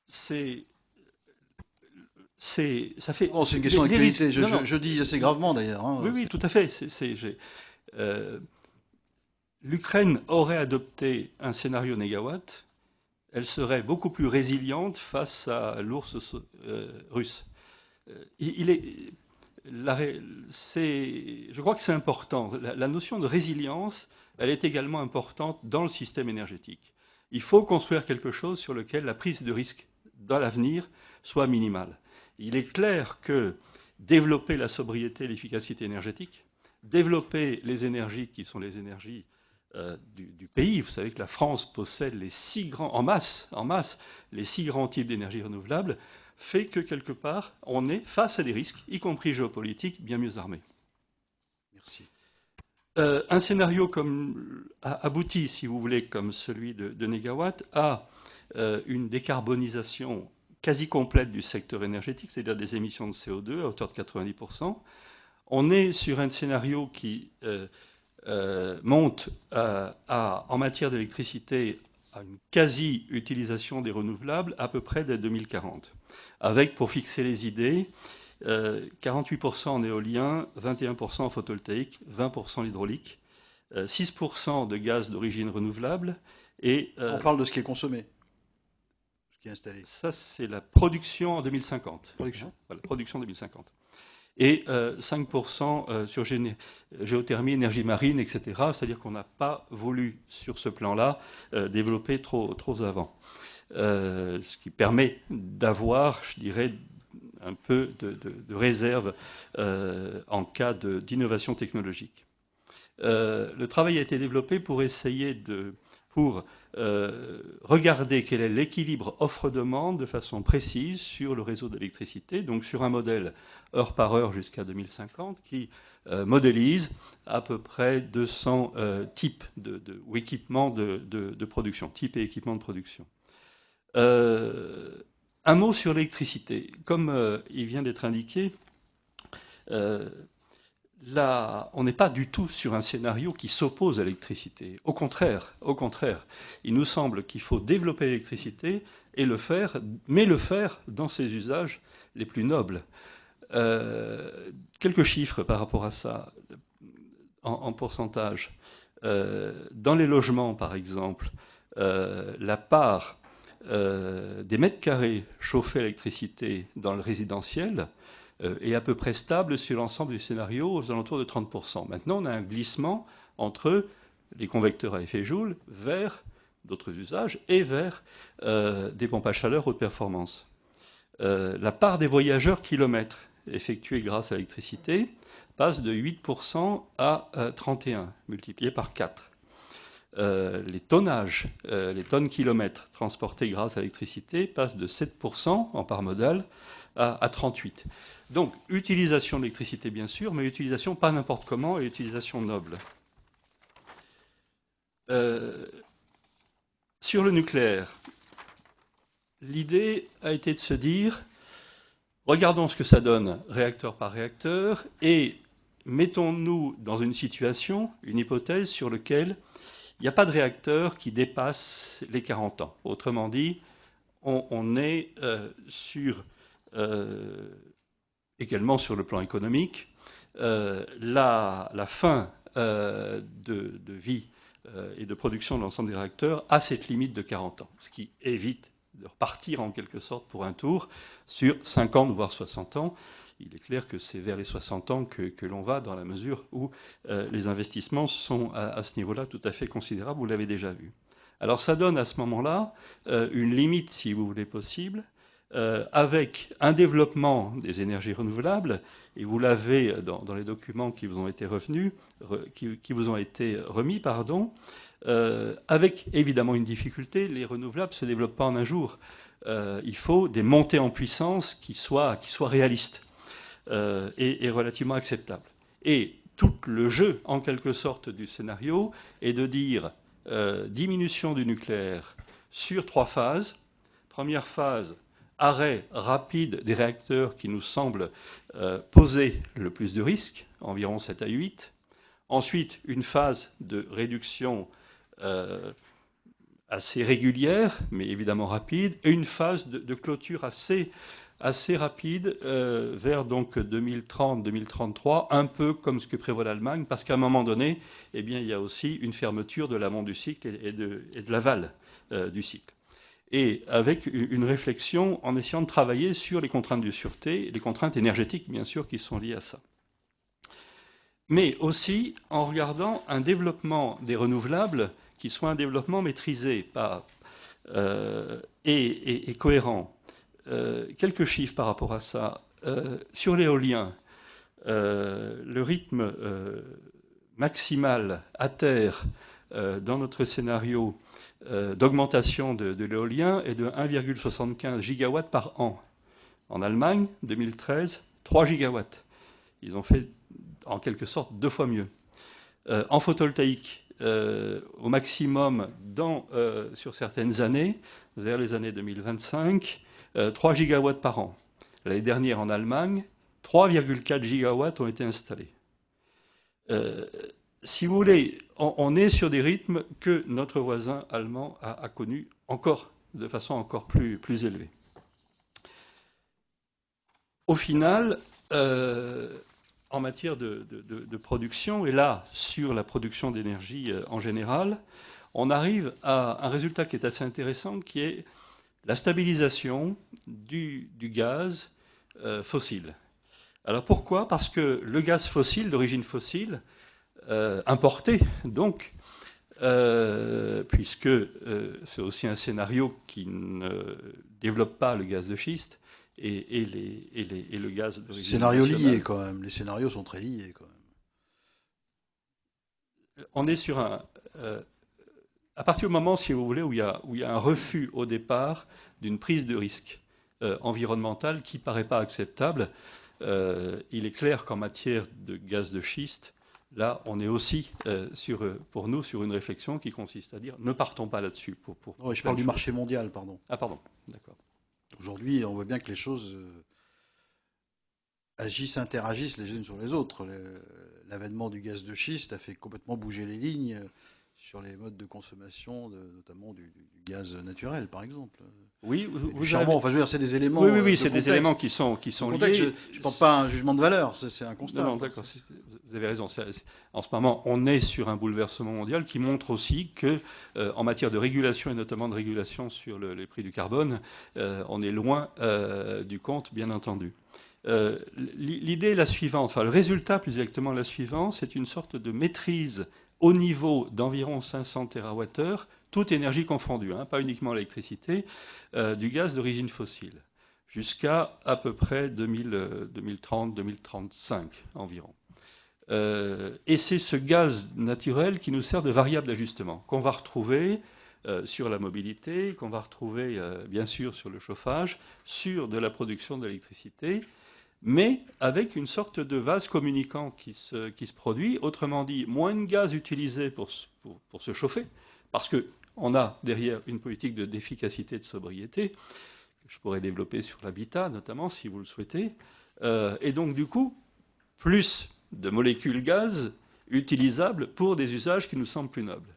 Ça fait. Non, c'est une question d'actualité. Je dis assez gravement d'ailleurs. Hein, oui, tout à fait. L'Ukraine aurait adopté un scénario négawatt, elle serait beaucoup plus résiliente face à l'ours russe. Je crois que c'est important. La notion de résilience, elle est également importante dans le système énergétique. Il faut construire quelque chose sur lequel la prise de risque dans l'avenir soit minimale. Il est clair que développer la sobriété et l'efficacité énergétique, développer les énergies qui sont les énergies du pays. Vous savez que la France possède en masse, les 6 grands types d'énergie renouvelables, fait que quelque part, on est face à des risques, y compris géopolitiques, bien mieux armés. Merci. Un scénario abouti, si vous voulez, comme celui de Négawatt, a une décarbonisation quasi complète du secteur énergétique, c'est-à-dire des émissions de CO2 à hauteur de 90%. On est sur un scénario qui monte en matière d'électricité à une quasi-utilisation des renouvelables à peu près dès 2040. Avec, pour fixer les idées, 48% en éolien, 21% en photovoltaïque, 20% en hydraulique, 6% de gaz d'origine renouvelable. On parle de ce qui est consommé, ce qui est installé. Ça, c'est la production en 2050. Production. Voilà, production en 2050. Et 5% sur géothermie, énergie marine, etc. C'est-à-dire qu'on n'a pas voulu, sur ce plan-là, développer trop avant. Ce qui permet d'avoir, je dirais, un peu de réserve en cas d'innovation technologique. Le travail a été développé pour essayer regarder quel est l'équilibre offre-demande de façon précise sur le réseau d'électricité, donc sur un modèle heure par heure jusqu'à 2050 qui modélise à peu près 200 types ou équipements de production, types et équipements de production. Un mot sur l'électricité. Comme il vient d'être indiqué, Là, on n'est pas du tout sur un scénario qui s'oppose à l'électricité. Au contraire, il nous semble qu'il faut développer l'électricité et le faire, mais le faire dans ses usages les plus nobles. Quelques chiffres par rapport à ça, en pourcentage. Dans les logements, par exemple, la part des mètres carrés chauffés à l'électricité dans le résidentiel est à peu près stable sur l'ensemble du scénario, aux alentours de 30%. Maintenant, on a un glissement entre les convecteurs à effet Joule vers d'autres usages et vers des pompes à chaleur haute performance. La part des voyageurs kilomètres effectués grâce à l'électricité passe de 8% à 31, multiplié par 4. Les tonnages, les tonnes kilomètres transportés grâce à l'électricité passent de 7% en part modale à 38. Donc, utilisation de l'électricité, bien sûr, mais utilisation pas n'importe comment et utilisation noble. Sur le nucléaire, l'idée a été de se dire, regardons ce que ça donne réacteur par réacteur et mettons-nous dans une situation, une hypothèse sur laquelle il n'y a pas de réacteur qui dépasse les 40 ans. Autrement dit, on est également sur le plan économique, la fin de vie et de production de l'ensemble des réacteurs a cette limite de 40 ans, ce qui évite de repartir en quelque sorte pour un tour sur 50 voire 60 ans. Il est clair que c'est vers les 60 ans que l'on va, dans la mesure où les investissements sont à ce niveau-là tout à fait considérables, vous l'avez déjà vu. Alors ça donne à ce moment-là une limite, si vous voulez, possible, avec un développement des énergies renouvelables, et vous l'avez dans les documents qui vous ont été remis, avec évidemment une difficulté, les renouvelables ne se développent pas en un jour. Il faut des montées en puissance qui soient réalistes. Et relativement acceptable. Et tout le jeu, en quelque sorte, du scénario est de dire diminution du nucléaire sur 3 phases. Première phase, arrêt rapide des réacteurs qui nous semblent poser le plus de risques, environ 7 à 8. Ensuite, une phase de réduction assez régulière, mais évidemment rapide, et une phase de clôture assez rapide vers donc 2030-2033, un peu comme ce que prévoit l'Allemagne, parce qu'à un moment donné, eh bien, il y a aussi une fermeture de l'amont du cycle et de l'aval du cycle. Et avec une réflexion en essayant de travailler sur les contraintes de sûreté, les contraintes énergétiques, bien sûr, qui sont liées à ça. Mais aussi en regardant un développement des renouvelables qui soit un développement maîtrisé et cohérent. Quelques chiffres par rapport à ça. Sur l'éolien, le rythme maximal à terre dans notre scénario d'augmentation de l'éolien est de 1,75 gigawatts par an. En Allemagne, 2013, 3 gigawatts. Ils ont fait en quelque sorte 2 fois mieux. En photovoltaïque, au maximum sur certaines années, vers les années 2025, 3 gigawatts par an. L'année dernière, en Allemagne, 3,4 gigawatts ont été installés. Si vous voulez, on est sur des rythmes que notre voisin allemand a connus encore de façon encore plus élevée. Au final, en matière de production, et là, sur la production d'énergie en général, on arrive à un résultat qui est assez intéressant, qui est la stabilisation du gaz fossile. Alors pourquoi ? Parce que le gaz fossile, d'origine fossile, importé, donc, puisque c'est aussi un scénario qui ne développe pas le gaz de schiste et le gaz d'origine scénario lié quand même. Les scénarios sont très liés quand même. On est sur un... à partir du moment, si vous voulez, où il y a un refus au départ d'une prise de risque environnementale qui ne paraît pas acceptable, il est clair qu'en matière de gaz de schiste, là, on est aussi, pour nous, sur une réflexion qui consiste à dire ne partons pas là-dessus. Je parle du marché mondial, pardon. Ah, pardon, d'accord. Aujourd'hui, on voit bien que les choses agissent, interagissent les unes sur les autres. L'avènement du gaz de schiste a fait complètement bouger les lignes sur les modes de consommation, notamment du gaz naturel, par exemple. Oui, du charbon, enfin, je veux dire, c'est des éléments. Oui, c'est des éléments qui sont liés. Je ne porte pas un jugement de valeur, c'est un constat. Non, d'accord, vous avez raison. En ce moment, on est sur un bouleversement mondial qui montre aussi que, en matière de régulation, et notamment de régulation sur les prix du carbone, on est loin du compte, bien entendu. L'idée est la suivante, enfin, le résultat, plus exactement, la suivante, c'est une sorte de maîtrise au niveau d'environ 500 TWh, toute énergie confondue, hein, pas uniquement l'électricité, du gaz d'origine fossile, jusqu'à à peu près 2030-2035 environ. Et c'est ce gaz naturel qui nous sert de variable d'ajustement, qu'on va retrouver sur la mobilité, qu'on va retrouver bien sûr sur le chauffage, sur de la production d'électricité, mais avec une sorte de vase communicant qui se produit. Autrement dit, moins de gaz utilisé pour se chauffer, parce qu'on a derrière une politique d'efficacité, de sobriété, que je pourrais développer sur l'habitat notamment, si vous le souhaitez. Et donc, du coup, plus de molécules gaz utilisables pour des usages qui nous semblent plus nobles.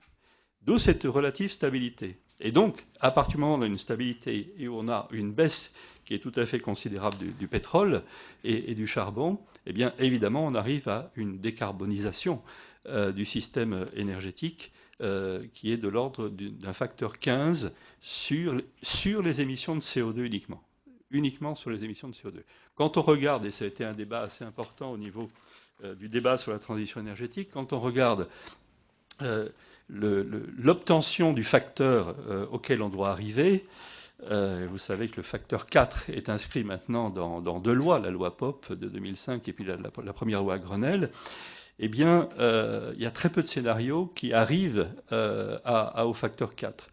D'où cette relative stabilité. Et donc, à partir du moment où on a une stabilité et où on a une baisse qui est tout à fait considérable du pétrole et du charbon, eh bien, évidemment, on arrive à une décarbonisation du système énergétique qui est de l'ordre d'un facteur 15 sur les émissions de CO2 uniquement sur les émissions de CO2. Quand on regarde, et ça a été un débat assez important au niveau du débat sur la transition énergétique, quand on regarde l'obtention du facteur auquel on doit arriver, vous savez que le facteur 4 est inscrit maintenant dans deux lois, la loi POP de 2005 et puis la première loi Grenelle. Eh bien, il y a très peu de scénarios qui arrivent au facteur 4.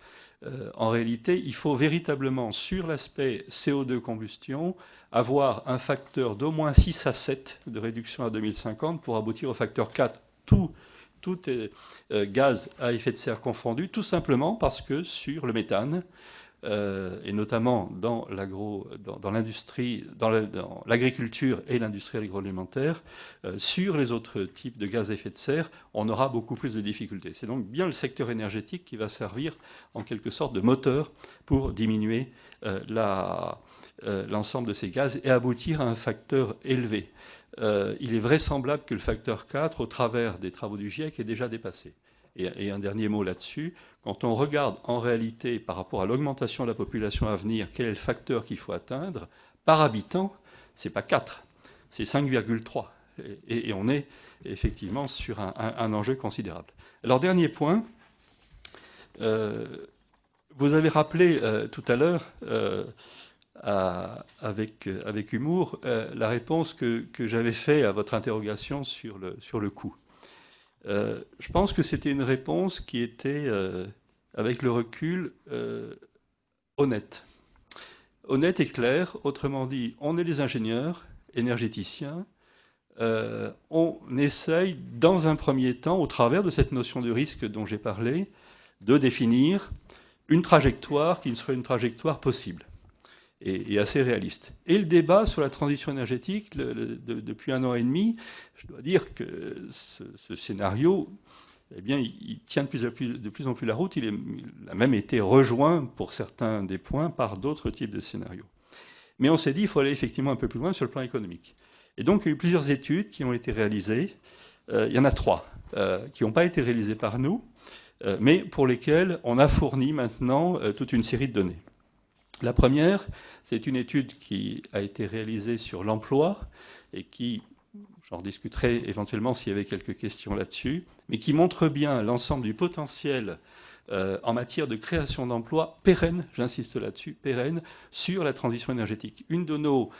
En réalité, il faut véritablement, sur l'aspect CO2 combustion, avoir un facteur d'au moins 6 à 7 de réduction à 2050 pour aboutir au facteur 4. Tout est gaz à effet de serre confondu, tout simplement parce que sur le méthane, et notamment dans l'industrie, dans l'agriculture et l'industrie agroalimentaire, sur les autres types de gaz à effet de serre, on aura beaucoup plus de difficultés. C'est donc bien le secteur énergétique qui va servir en quelque sorte de moteur pour diminuer l'ensemble de ces gaz et aboutir à un facteur élevé. Il est vraisemblable que le facteur 4, au travers des travaux du GIEC, est déjà dépassé. Et un dernier mot là-dessus, quand on regarde en réalité par rapport à l'augmentation de la population à venir, quel est le facteur qu'il faut atteindre, par habitant, ce n'est pas 4, c'est 5,3. Et on est effectivement sur un enjeu considérable. Alors, dernier point, vous avez rappelé tout à l'heure, avec humour, la réponse que j'avais faite à votre interrogation sur le coût. Je pense que c'était une réponse qui était, avec le recul, honnête. Honnête et claire, autrement dit, on est des ingénieurs, énergéticiens, on essaye, dans un premier temps, au travers de cette notion de risque dont j'ai parlé, de définir une trajectoire qui serait une trajectoire possible et assez réaliste. Et le débat sur la transition énergétique, depuis 1 an et demi, je dois dire que ce scénario, eh bien, il tient de plus en plus la route. Il a même été rejoint pour certains des points par d'autres types de scénarios. Mais on s'est dit qu'il faut aller effectivement un peu plus loin sur le plan économique. Et donc, il y a eu plusieurs études qui ont été réalisées. Il y en a 3 qui n'ont pas été réalisées par nous, mais pour lesquelles on a fourni maintenant toute une série de données. La première, c'est une étude qui a été réalisée sur l'emploi et qui, j'en discuterai éventuellement s'il y avait quelques questions là-dessus, mais qui montre bien l'ensemble du potentiel en matière de création d'emplois pérennes, j'insiste là-dessus, pérennes, sur la transition énergétique. Une de nos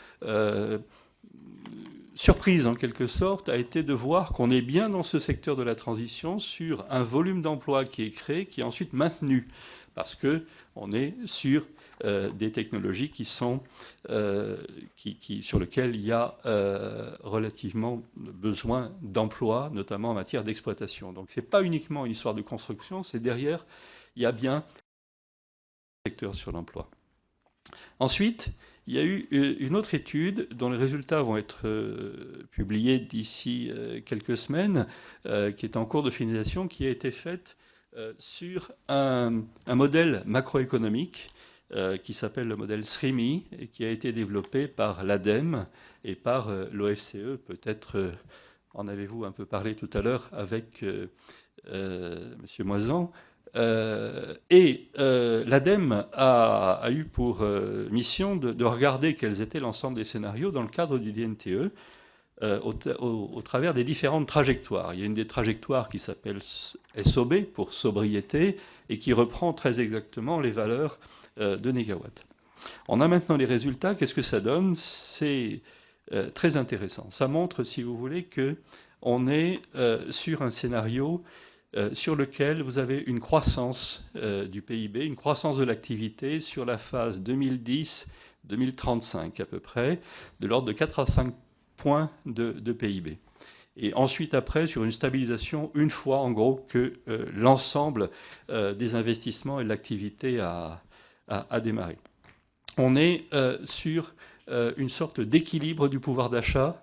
surprises, en quelque sorte, a été de voir qu'on est bien dans ce secteur de la transition sur un volume d'emplois qui est créé, qui est ensuite maintenu, parce qu'on est sur des technologies sur lesquelles il y a relativement besoin d'emplois, notamment en matière d'exploitation. Donc ce n'est pas uniquement une histoire de construction, c'est derrière, il y a bien un secteur sur l'emploi. Ensuite, il y a eu une autre étude dont les résultats vont être publiés d'ici quelques semaines, qui est en cours de finalisation, qui a été faite sur un modèle macroéconomique qui s'appelle le modèle SRIMI et qui a été développé par l'ADEME et par l'OFCE. Peut-être en avez-vous un peu parlé tout à l'heure avec M. Moisan. L'ADEME a eu pour mission de regarder quels étaient l'ensemble des scénarios dans le cadre du DNTE au travers des différentes trajectoires. Il y a une des trajectoires qui s'appelle SOB pour sobriété et qui reprend très exactement les valeurs de négawatts. On a maintenant les résultats. Qu'est-ce que ça donne? C'est très intéressant. Ça montre, si vous voulez, qu'on est sur un scénario sur lequel vous avez une croissance du PIB, une croissance de l'activité sur la phase 2010-2035 à peu près, de l'ordre de 4 à 5 points de PIB. Et ensuite, après, sur une stabilisation, une fois, en gros, que l'ensemble des investissements et de l'activité a démarré. On est sur une sorte d'équilibre du pouvoir d'achat,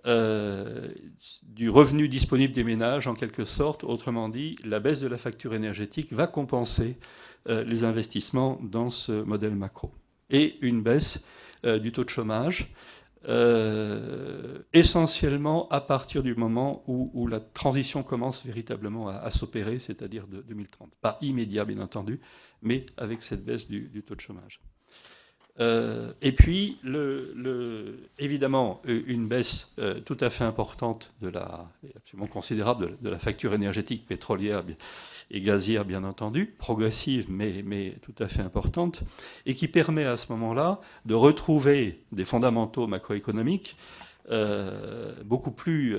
du revenu disponible des ménages, en quelque sorte. Autrement dit, la baisse de la facture énergétique va compenser les investissements dans ce modèle macro. Et une baisse du taux de chômage, essentiellement à partir du moment où la transition commence véritablement à s'opérer, c'est-à-dire de 2030. Pas immédiat, bien entendu, mais avec cette baisse du taux de chômage. Et puis, évidemment, une baisse tout à fait importante, absolument considérable, de la facture énergétique pétrolière et gazière, bien entendu, progressive, mais tout à fait importante, et qui permet à ce moment-là de retrouver des fondamentaux macroéconomiques beaucoup plus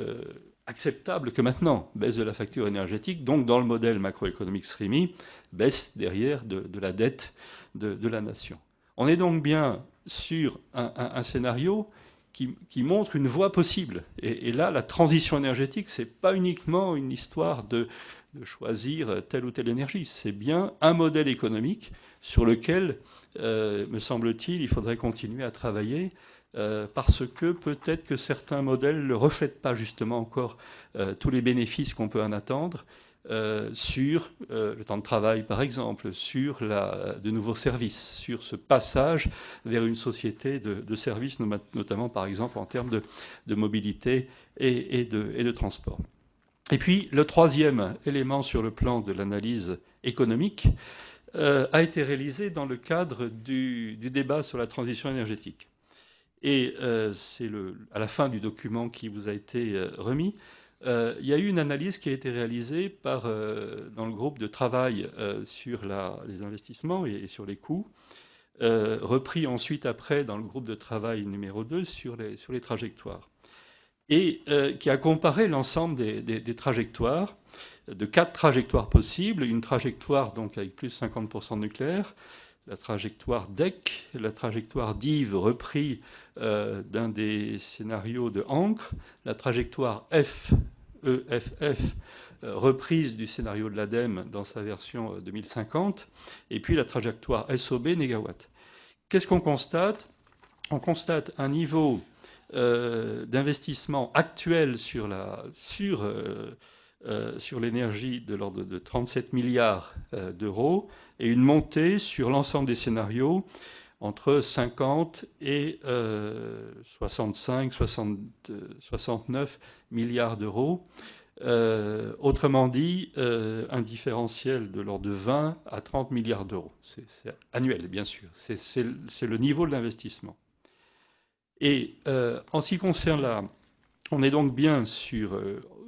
acceptables que maintenant. Baisse de la facture énergétique, donc dans le modèle macroéconomique SRIMI, baisse derrière de la dette de la nation. On est donc bien sur un scénario qui montre une voie possible. Et là, la transition énergétique, ce n'est pas uniquement une histoire de choisir telle ou telle énergie. C'est bien un modèle économique sur lequel, me semble-t-il, il faudrait continuer à travailler parce que peut-être que certains modèles ne reflètent pas justement encore tous les bénéfices qu'on peut en attendre. Sur le temps de travail, par exemple, sur de nouveaux services, sur ce passage vers une société de services, notamment, par exemple, en termes de mobilité et de transport. Et puis, le troisième élément sur le plan de l'analyse économique a été réalisé dans le cadre du débat sur la transition énergétique. Et c'est à la fin du document qui vous a été remis. Il y a eu une analyse qui a été réalisée dans le groupe de travail sur les investissements et sur les coûts, repris ensuite après dans le groupe de travail numéro 2 sur les trajectoires, et qui a comparé l'ensemble des trajectoires, de 4 trajectoires possibles, une trajectoire donc avec plus de 50% de nucléaire, la trajectoire DEC, la trajectoire d'Yves repris d'un des scénarios de Ancre, la trajectoire EFF reprise du scénario de l'ADEME dans sa version 2050, et puis la trajectoire SOB négawatt. Qu'est-ce qu'on constate? On constate un niveau d'investissement actuel sur l'énergie de l'ordre de 37 milliards d'euros et une montée sur l'ensemble des scénarios entre 50 et 65, 69 milliards d'euros. Autrement dit, un différentiel de l'ordre de 20 à 30 milliards d'euros. C'est annuel, bien sûr. C'est le niveau de l'investissement. Et en ce qui concerne on est donc bien sur,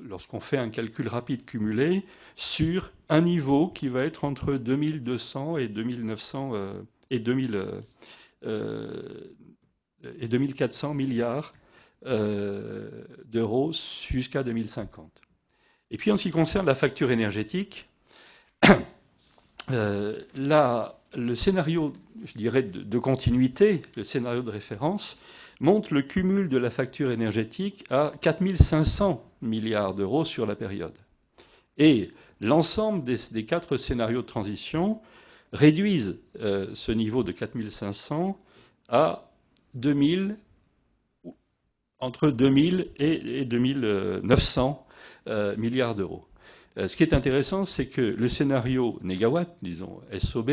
lorsqu'on fait un calcul rapide cumulé, sur un niveau qui va être entre 2200 et 2900 et 2400 milliards d'euros jusqu'à 2050. Et puis en ce qui concerne la facture énergétique, le scénario, je dirais, de continuité, le scénario de référence, montre le cumul de la facture énergétique à 4500 milliards d'euros sur la période. Et l'ensemble des 4 scénarios de transition réduisent ce niveau de 4500 à 2000, entre 2000 et 2900 milliards d'euros. Ce qui est intéressant, c'est que le scénario négawatt, disons SOB,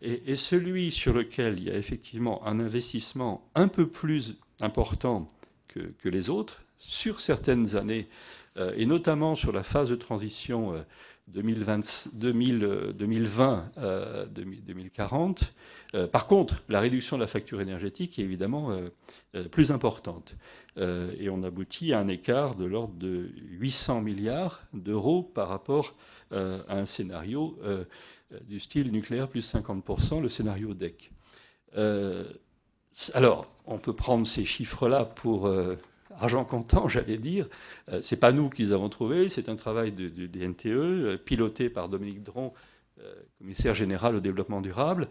est celui sur lequel il y a effectivement un investissement un peu plus important que les autres sur certaines années, et notamment sur la phase de transition 2020-2040. Par contre, la réduction de la facture énergétique est évidemment plus importante. Et on aboutit à un écart de l'ordre de 800 milliards d'euros par rapport à un scénario du style nucléaire plus 50%, le scénario DEC. Alors, on peut prendre ces chiffres-là pour argent comptant, j'allais dire. C'est pas nous qui les avons trouvés, c'est un travail des NTE, piloté par Dominique Dron, commissaire général au développement durable.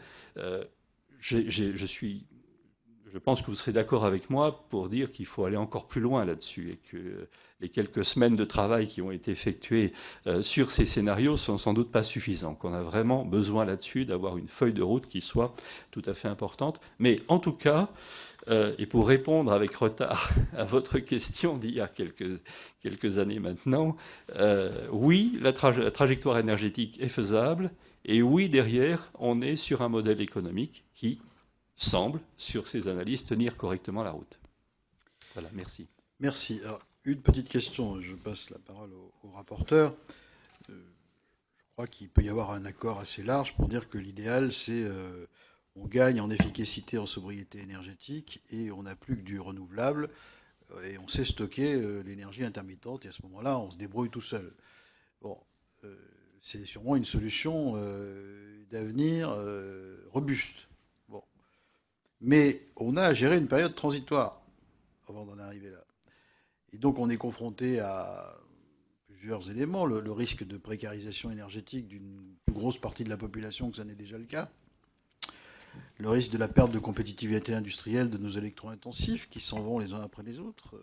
Je pense que vous serez d'accord avec moi pour dire qu'il faut aller encore plus loin là-dessus et que les quelques semaines de travail qui ont été effectuées sur ces scénarios sont sans doute pas suffisants, qu'on a vraiment besoin là-dessus d'avoir une feuille de route qui soit tout à fait importante. Mais en tout cas, et pour répondre avec retard à votre question d'il y a quelques années maintenant, oui, la trajectoire énergétique est faisable et oui, derrière, on est sur un modèle économique qui semble, sur ces analyses, tenir correctement la route. Voilà, merci. Merci. Alors, une petite question, je passe la parole au rapporteur. Je crois qu'il peut y avoir un accord assez large pour dire que l'idéal, c'est on gagne en efficacité, en sobriété énergétique, et on n'a plus que du renouvelable, et on sait stocker l'énergie intermittente, et à ce moment-là, on se débrouille tout seul. Bon, c'est sûrement une solution d'avenir robuste. Mais on a à gérer une période transitoire avant d'en arriver là. Et donc on est confronté à plusieurs éléments. Le risque de précarisation énergétique d'une plus grosse partie de la population que ça n'est déjà le cas. Le risque de la perte de compétitivité industrielle de nos électro-intensifs qui s'en vont les uns après les autres.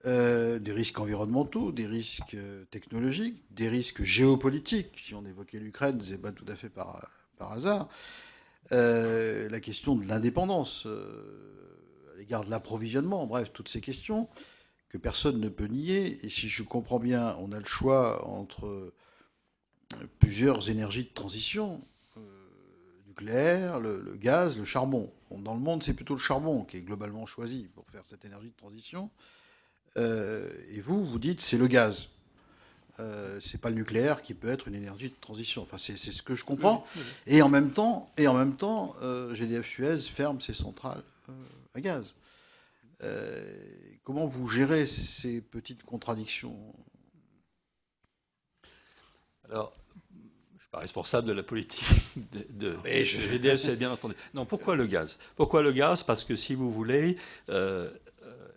Des risques environnementaux, des risques technologiques, des risques géopolitiques. Si on évoquait l'Ukraine, ce n'est pas tout à fait par hasard. La question de l'indépendance à l'égard de l'approvisionnement, bref, toutes ces questions que personne ne peut nier. Et si je comprends bien, on a le choix entre plusieurs énergies de transition, nucléaire, le gaz, le charbon. Bon, dans le monde, c'est plutôt le charbon qui est globalement choisi pour faire cette énergie de transition. Et vous dites c'est le gaz. C'est pas le nucléaire qui peut être une énergie de transition. Enfin, c'est ce que je comprends. Et en même temps, GDF Suez ferme ses centrales à gaz. Comment vous gérez ces petites contradictions? Alors, je ne suis pas responsable de la politique de GDF Suez, bien entendu. Non, pourquoi le gaz? Pourquoi le gaz? Parce que si vous voulez,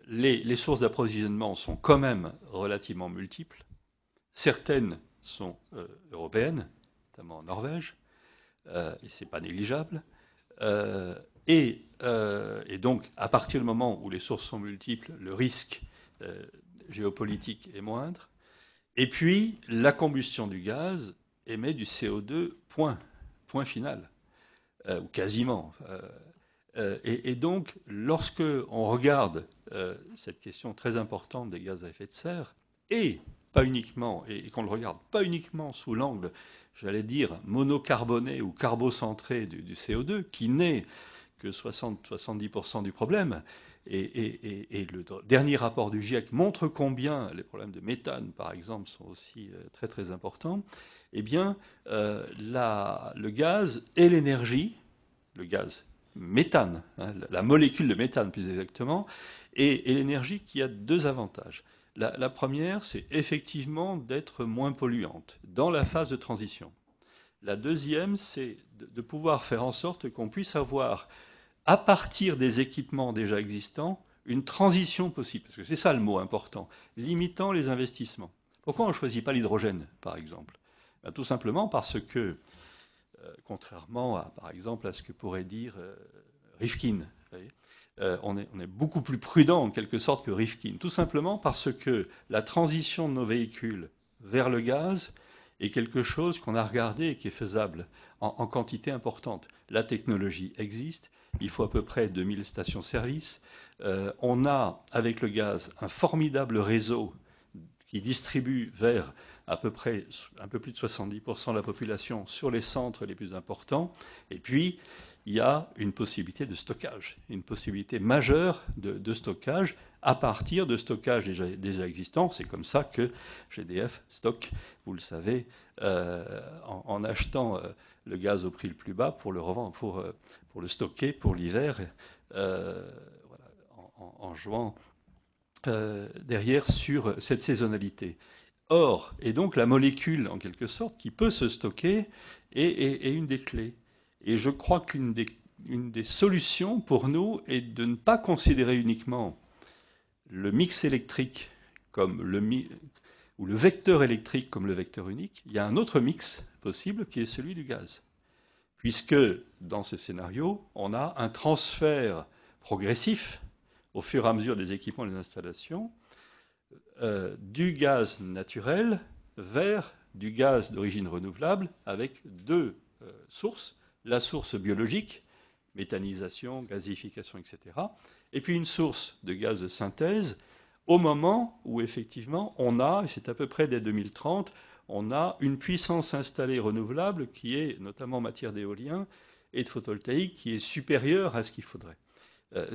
les sources d'approvisionnement sont quand même relativement multiples. Certaines sont européennes, notamment en Norvège, et ce n'est pas négligeable. Et donc, à partir du moment où les sources sont multiples, le risque géopolitique est moindre. Et puis, la combustion du gaz émet du CO2, point final, ou quasiment. Et donc, lorsque on regarde cette question très importante des gaz à effet de serre, et pas uniquement, et qu'on ne le regarde pas uniquement sous l'angle, j'allais dire, monocarboné ou carbocentré du CO2, qui n'est que 60-70% du problème, et le dernier rapport du GIEC montre combien les problèmes de méthane, par exemple, sont aussi très très importants, eh bien, le gaz et l'énergie, le gaz méthane, hein, la molécule de méthane plus exactement, et l'énergie qui a deux avantages. La première, c'est effectivement d'être moins polluante dans la phase de transition. La deuxième, c'est de pouvoir faire en sorte qu'on puisse avoir, à partir des équipements déjà existants, une transition possible. Parce que c'est ça le mot important, limitant les investissements. Pourquoi on ne choisit pas l'hydrogène, par exemple? Tout simplement parce que, contrairement, par exemple, à ce que pourrait dire Rifkin, on est beaucoup plus prudent en quelque sorte que Rifkin, tout simplement parce que la transition de nos véhicules vers le gaz est quelque chose qu'on a regardé et qui est faisable en quantité importante. La technologie existe il faut à peu près 2000 stations-service. On a, avec le gaz, un formidable réseau qui distribue vers à peu près un peu plus de 70% de la population sur les centres les plus importants. Et puis, il y a une possibilité de stockage, une possibilité majeure de stockage à partir de stockages déjà existants. C'est comme ça que GDF stocke, vous le savez, en achetant le gaz au prix le plus bas pour le revendre, pour le stocker pour l'hiver, voilà, en jouant derrière sur cette saisonnalité. Or, et donc la molécule, en quelque sorte, qui peut se stocker est une des clés. Et je crois qu'une des solutions pour nous est de ne pas considérer uniquement le mix électrique comme ou le vecteur électrique comme le vecteur unique. Il y a un autre mix possible qui est celui du gaz. Puisque, dans ce scénario, on a un transfert progressif, au fur et à mesure des équipements et des installations, du gaz naturel vers du gaz d'origine renouvelable avec deux sources. La source biologique, méthanisation, gazification, etc. Et puis une source de gaz de synthèse au moment où effectivement on a, et c'est à peu près dès 2030, on a une puissance installée renouvelable qui est, notamment en matière d'éolien et de photovoltaïque, qui est supérieure à ce qu'il faudrait.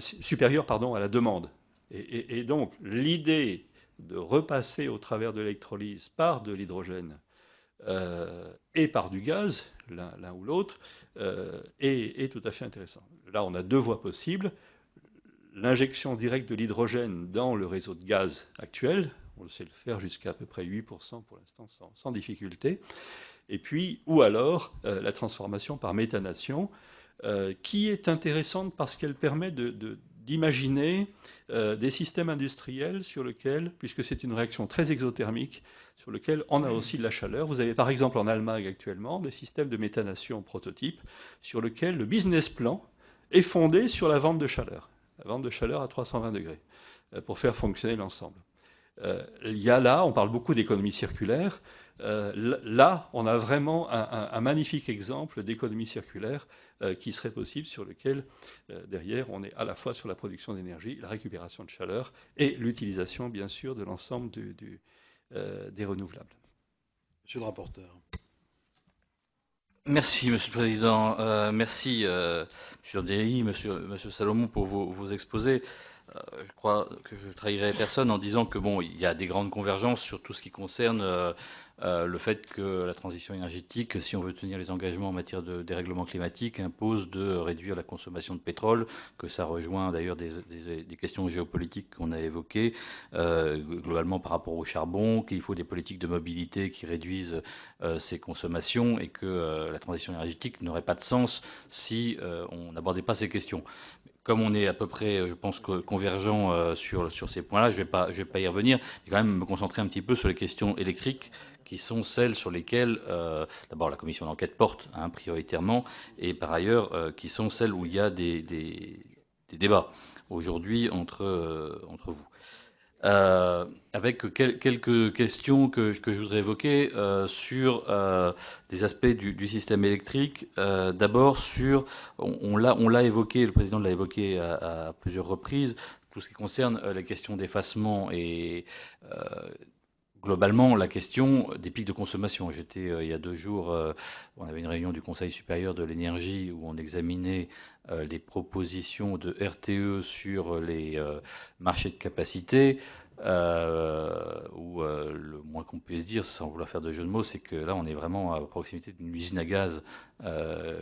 Supérieure, pardon, à la demande. Et donc l'idée de repasser au travers de l'électrolyse par de l'hydrogène et par du gaz, l'un ou l'autre, est tout à fait intéressant. Là, on a deux voies possibles. L'injection directe de l'hydrogène dans le réseau de gaz actuel, on sait le faire jusqu'à peu près 8% pour l'instant sans difficulté, et puis, ou alors la transformation par méthanation, qui est intéressante parce qu'elle permet d'imaginer des systèmes industriels sur lesquels, puisque c'est une réaction très exothermique, sur lequel on a aussi de la chaleur. Vous avez par exemple en Allemagne actuellement des systèmes de méthanation prototypes sur lesquels le business plan est fondé sur la vente de chaleur à 320 degrés, pour faire fonctionner l'ensemble. Il y a là, on parle beaucoup d'économie circulaire, là, on a vraiment un magnifique exemple d'économie circulaire qui serait possible, sur lequel, derrière, on est à la fois sur la production d'énergie, la récupération de chaleur et l'utilisation, bien sûr, de l'ensemble des renouvelables. Monsieur le rapporteur. Merci, Monsieur le Président. Merci, Monsieur Dely, Monsieur Salomon, pour vos exposés. Je crois que je ne trahirai personne en disant que bon, il y a des grandes convergences sur tout ce qui concerne le fait que la transition énergétique, si on veut tenir les engagements en matière de dérèglement climatique, impose de réduire la consommation de pétrole, que ça rejoint d'ailleurs des questions géopolitiques qu'on a évoquées, globalement par rapport au charbon, qu'il faut des politiques de mobilité qui réduisent ces consommations et que la transition énergétique n'aurait pas de sens si on n'abordait pas ces questions. Comme on est à peu près, je pense, convergent sur ces points-là, je vais pas y revenir, mais quand même me concentrer un petit peu sur les questions électriques, qui sont celles sur lesquelles, d'abord, la commission d'enquête porte prioritairement, et par ailleurs, qui sont celles où il y a des débats aujourd'hui entre vous. Avec quelques questions que je voudrais évoquer sur des aspects du système électrique. D'abord sur, on l'a évoqué, le président l'a évoqué à plusieurs reprises, tout ce qui concerne la question d'effacement et globalement la question des pics de consommation. J'étais il y a 2 jours, on avait une réunion du Conseil supérieur de l'énergie où on examinait les propositions de RTE sur les marchés de capacité, où le moins qu'on puisse dire, sans vouloir faire de jeu de mots, c'est que là on est vraiment à proximité d'une usine à gaz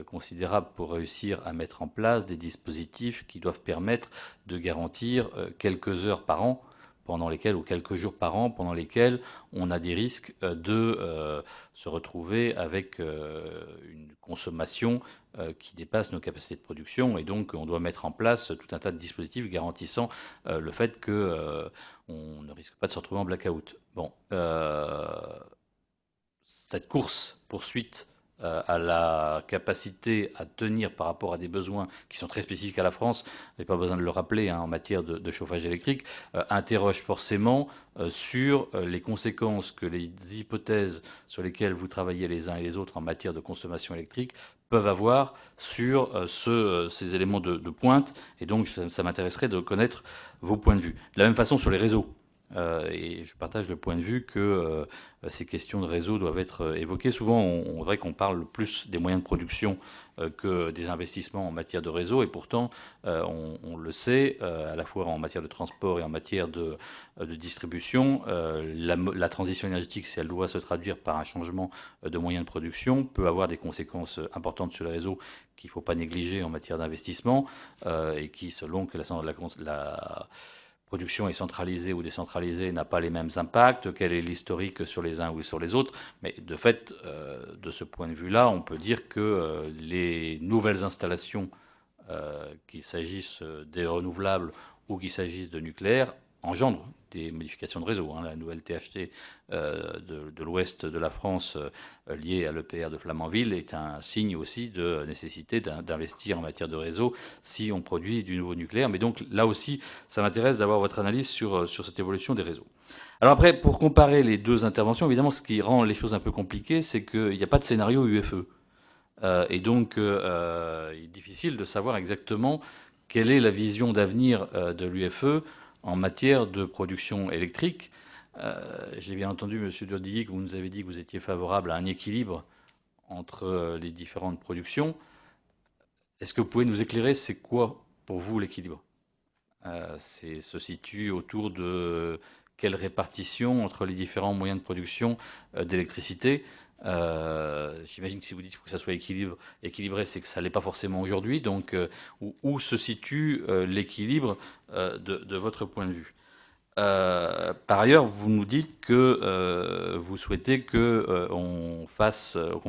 considérable pour réussir à mettre en place des dispositifs qui doivent permettre de garantir quelques heures par an pendant lesquels, ou quelques jours par an, pendant lesquels on a des risques de se retrouver avec une consommation qui dépasse nos capacités de production. Et donc, on doit mettre en place tout un tas de dispositifs garantissant le fait qu'on ne risque pas de se retrouver en blackout. Bon, cette course-poursuite à la capacité à tenir par rapport à des besoins qui sont très spécifiques à la France, vous n'avez pas besoin de le rappeler, en matière de chauffage électrique, interroge forcément sur les conséquences que les hypothèses sur lesquelles vous travaillez les uns et les autres en matière de consommation électrique peuvent avoir sur ces éléments de pointe. Et donc, ça m'intéresserait de connaître vos points de vue. De la même façon sur les réseaux. Et je partage le point de vue que ces questions de réseau doivent être évoquées. Souvent, on dirait qu'on parle plus des moyens de production que des investissements en matière de réseau. Et pourtant, on le sait, à la fois en matière de transport et en matière de distribution, la transition énergétique, si elle doit se traduire par un changement de moyens de production, peut avoir des conséquences importantes sur les réseaux qu'il ne faut pas négliger en matière d'investissement et qui, selon que la production est centralisée ou décentralisée, n'a pas les mêmes impacts, quel est l'historique sur les uns ou sur les autres. Mais de fait, de ce point de vue-là, on peut dire que les nouvelles installations, qu'il s'agisse des renouvelables ou qu'il s'agisse de nucléaire, engendrent des modifications de réseau. La nouvelle THT de l'ouest de la France liée à l'EPR de Flamanville est un signe aussi de nécessité d'investir en matière de réseau si on produit du nouveau nucléaire. Mais donc là aussi, ça m'intéresse d'avoir votre analyse sur cette évolution des réseaux. Alors après, pour comparer les deux interventions, évidemment, ce qui rend les choses un peu compliquées, c'est qu'il n'y a pas de scénario UFE. Et donc, il est difficile de savoir exactement quelle est la vision d'avenir de l'UFE en matière de production électrique. J'ai bien entendu, M. Durdilly, que vous nous avez dit que vous étiez favorable à un équilibre entre les différentes productions. Est-ce que vous pouvez nous éclairer, c'est quoi pour vous l'équilibre ? Se situe autour de quelle répartition entre les différents moyens de production d'électricité ? J'imagine que si vous dites que ça soit équilibré, c'est que ça l'est pas forcément aujourd'hui. Donc, où se situe l'équilibre de votre point de vue ? Par ailleurs, vous nous dites que vous souhaitez qu'on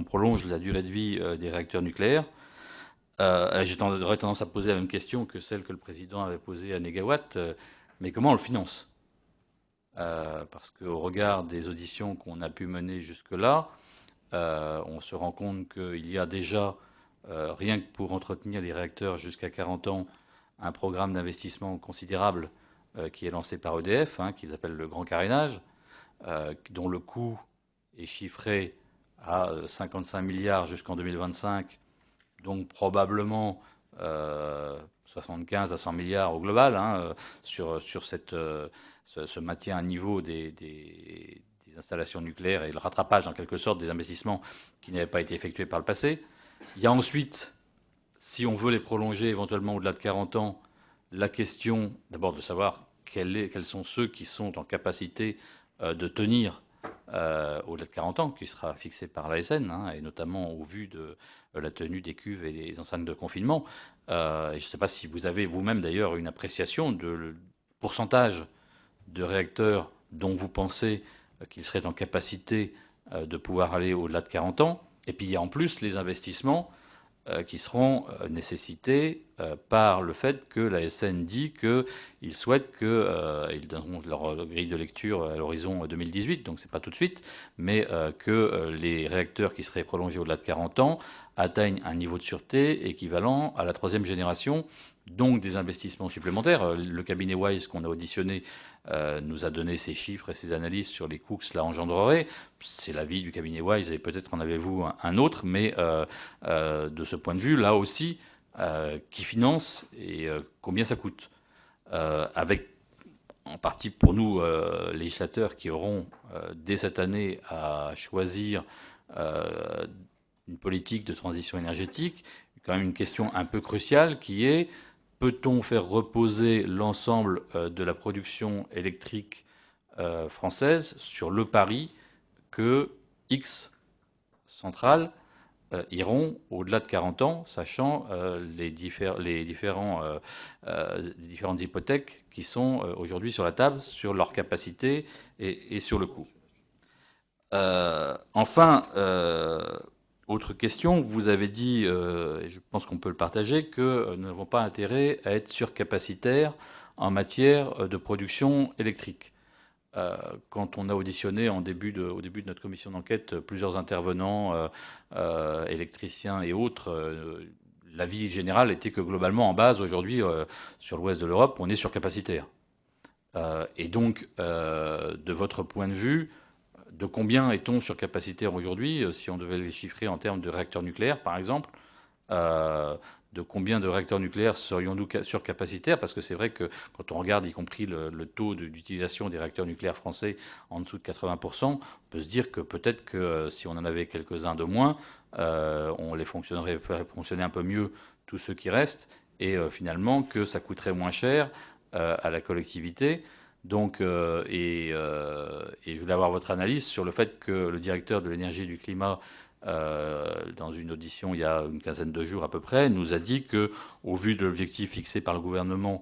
prolonge la durée de vie des réacteurs nucléaires. J'aurais tendance à poser la même question que celle que le président avait posée à Négawatt, mais comment on le finance ? Parce qu'au regard des auditions qu'on a pu mener jusque-là, on se rend compte qu'il y a déjà, rien que pour entretenir les réacteurs jusqu'à 40 ans, un programme d'investissement considérable qui est lancé par EDF, qu'ils appellent le grand carénage, dont le coût est chiffré à 55 milliards jusqu'en 2025, donc probablement 75 à 100 milliards au global, sur ce maintien à niveau des installations nucléaires et le rattrapage en quelque sorte des investissements qui n'avaient pas été effectués par le passé. Il y a ensuite, si on veut les prolonger éventuellement au-delà de 40 ans, la question d'abord de savoir quels sont ceux qui sont en capacité de tenir au-delà de 40 ans, qui sera fixé par l'ASN, et notamment au vu de la tenue des cuves et des enceintes de confinement. Je ne sais pas si vous avez vous-même d'ailleurs une appréciation de pourcentage de réacteurs dont vous pensez qu'ils seraient en capacité de pouvoir aller au-delà de 40 ans. Et puis il y a en plus les investissements qui seront nécessités par le fait que l'ASN dit qu'ils souhaitent ils donneront leur grille de lecture à l'horizon 2018, donc c'est pas tout de suite, mais que les réacteurs qui seraient prolongés au-delà de 40 ans atteignent un niveau de sûreté équivalent à la 3e génération, donc des investissements supplémentaires. Le cabinet Wise qu'on a auditionné nous a donné ses chiffres et ses analyses sur les coûts que cela engendrerait. C'est l'avis du cabinet Wise et peut-être en avez-vous un autre, mais de ce point de vue, là aussi, qui finance et combien ça coûte, avec en partie pour nous, législateurs, qui auront dès cette année à choisir une politique de transition énergétique, quand même une question un peu cruciale qui est: peut-on faire reposer l'ensemble de la production électrique française sur le pari que X centrales iront au-delà de 40 ans, sachant les différentes hypothèques qui sont aujourd'hui sur la table, sur leur capacité et sur le coût. Enfin, autre question, vous avez dit, et je pense qu'on peut le partager, que nous n'avons pas intérêt à être surcapacitaires en matière de production électrique. quand on a auditionné au début de notre commission d'enquête plusieurs intervenants, électriciens et autres, l'avis général était que globalement, en base, aujourd'hui, sur l'ouest de l'Europe, on est surcapacitaire. Et donc, de votre point de vue, de combien est-on surcapacitaire aujourd'hui, si on devait les chiffrer en termes de réacteurs nucléaires, par exemple de combien de réacteurs nucléaires serions-nous surcapacitaires? Parce que c'est vrai que quand on regarde, y compris le taux d'utilisation des réacteurs nucléaires français en dessous de 80%, on peut se dire que peut-être que si on en avait quelques-uns de moins, on les ferait fonctionner un peu mieux tous ceux qui restent, et finalement que ça coûterait moins cher à la collectivité. Donc, et je voulais avoir votre analyse sur le fait que le directeur de l'énergie et du climat, dans une audition il y a une quinzaine de jours à peu près, nous a dit que, au vu de l'objectif fixé par le gouvernement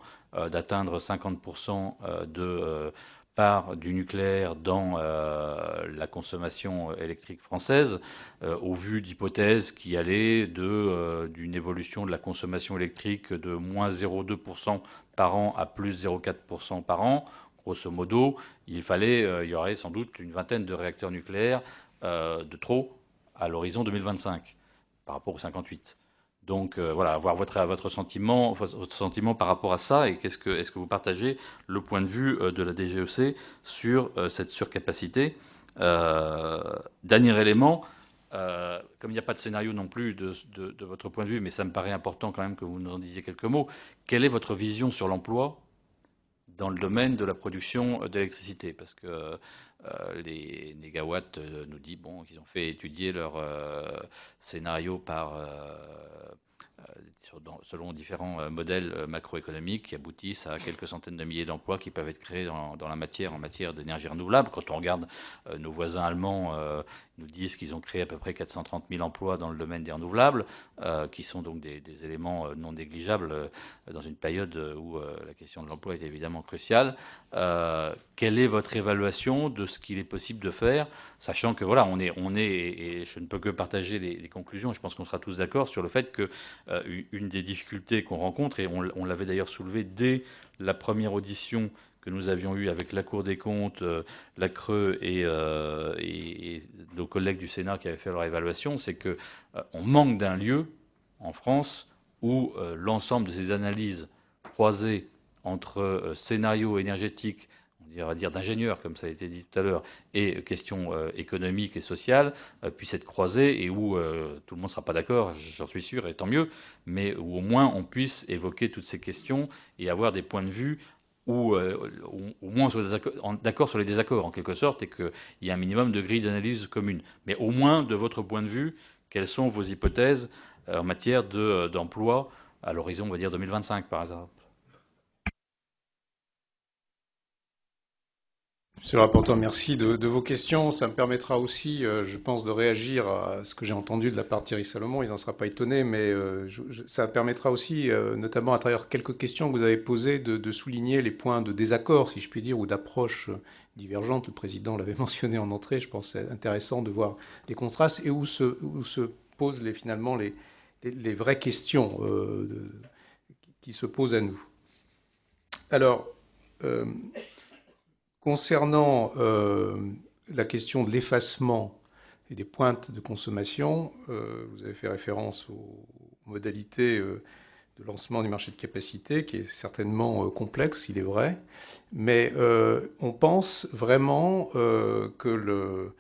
d'atteindre 50% de part du nucléaire dans la consommation électrique française, au vu d'hypothèses qui allaient d'une évolution de la consommation électrique de moins 0,2% par an à plus 0,4% par an, grosso modo, il y aurait sans doute une vingtaine de réacteurs nucléaires de trop à l'horizon 2025 par rapport aux 58. Donc voilà, avoir votre sentiment par rapport à ça, et est-ce que vous partagez le point de vue de la DGEC sur cette surcapacité? Dernier élément, comme il n'y a pas de scénario non plus de votre point de vue, mais ça me paraît important quand même que vous nous en disiez quelques mots, quelle est votre vision sur l'emploi dans le domaine de la production d'électricité? Parce que les négawatts nous disent qu'ils ont fait étudier leur scénario selon différents modèles macroéconomiques qui aboutissent à quelques centaines de milliers d'emplois qui peuvent être créés en matière d'énergie renouvelable. Quand on regarde nos voisins allemands, nous disent qu'ils ont créé à peu près 430 000 emplois dans le domaine des renouvelables, qui sont donc des éléments non négligeables dans une période où la question de l'emploi est évidemment cruciale. Quelle est votre évaluation de ce qu'il est possible de faire, sachant que voilà, on est et je ne peux que partager les conclusions, et je pense qu'on sera tous d'accord sur le fait que une des difficultés qu'on rencontre, et on l'avait d'ailleurs soulevé dès la première audition que nous avions eue avec la Cour des comptes, la Creux et nos collègues du Sénat qui avaient fait leur évaluation, c'est que on manque d'un lieu en France où l'ensemble de ces analyses croisées entre scénarios énergétiques, on va dire d'ingénieurs, comme ça a été dit tout à l'heure, et questions économiques et sociales, puissent être croisées, et où tout le monde ne sera pas d'accord, j'en suis sûr, et tant mieux, mais où au moins on puisse évoquer toutes ces questions et avoir des points de vue où au moins on soit d'accord sur les désaccords, en quelque sorte, et qu'il y ait un minimum de grille d'analyse commune. Mais au moins, de votre point de vue, quelles sont vos hypothèses en matière d'emploi à l'horizon, on va dire, 2025, par exemple? Monsieur le rapporteur, merci de vos questions. Ça me permettra aussi, je pense, de réagir à ce que j'ai entendu de la part de Thierry Salomon. Il n'en sera pas étonné, mais ça permettra aussi, notamment à travers quelques questions que vous avez posées, de souligner les points de désaccord, si je puis dire, ou d'approche divergente. Le président l'avait mentionné en entrée. Je pense que c'est intéressant de voir les contrastes et où se posent finalement les vraies questions qui se posent à nous. Alors, concernant la question de l'effacement et des pointes de consommation, vous avez fait référence aux modalités de lancement du marché de capacité, qui est certainement complexe, il est vrai, mais on pense vraiment que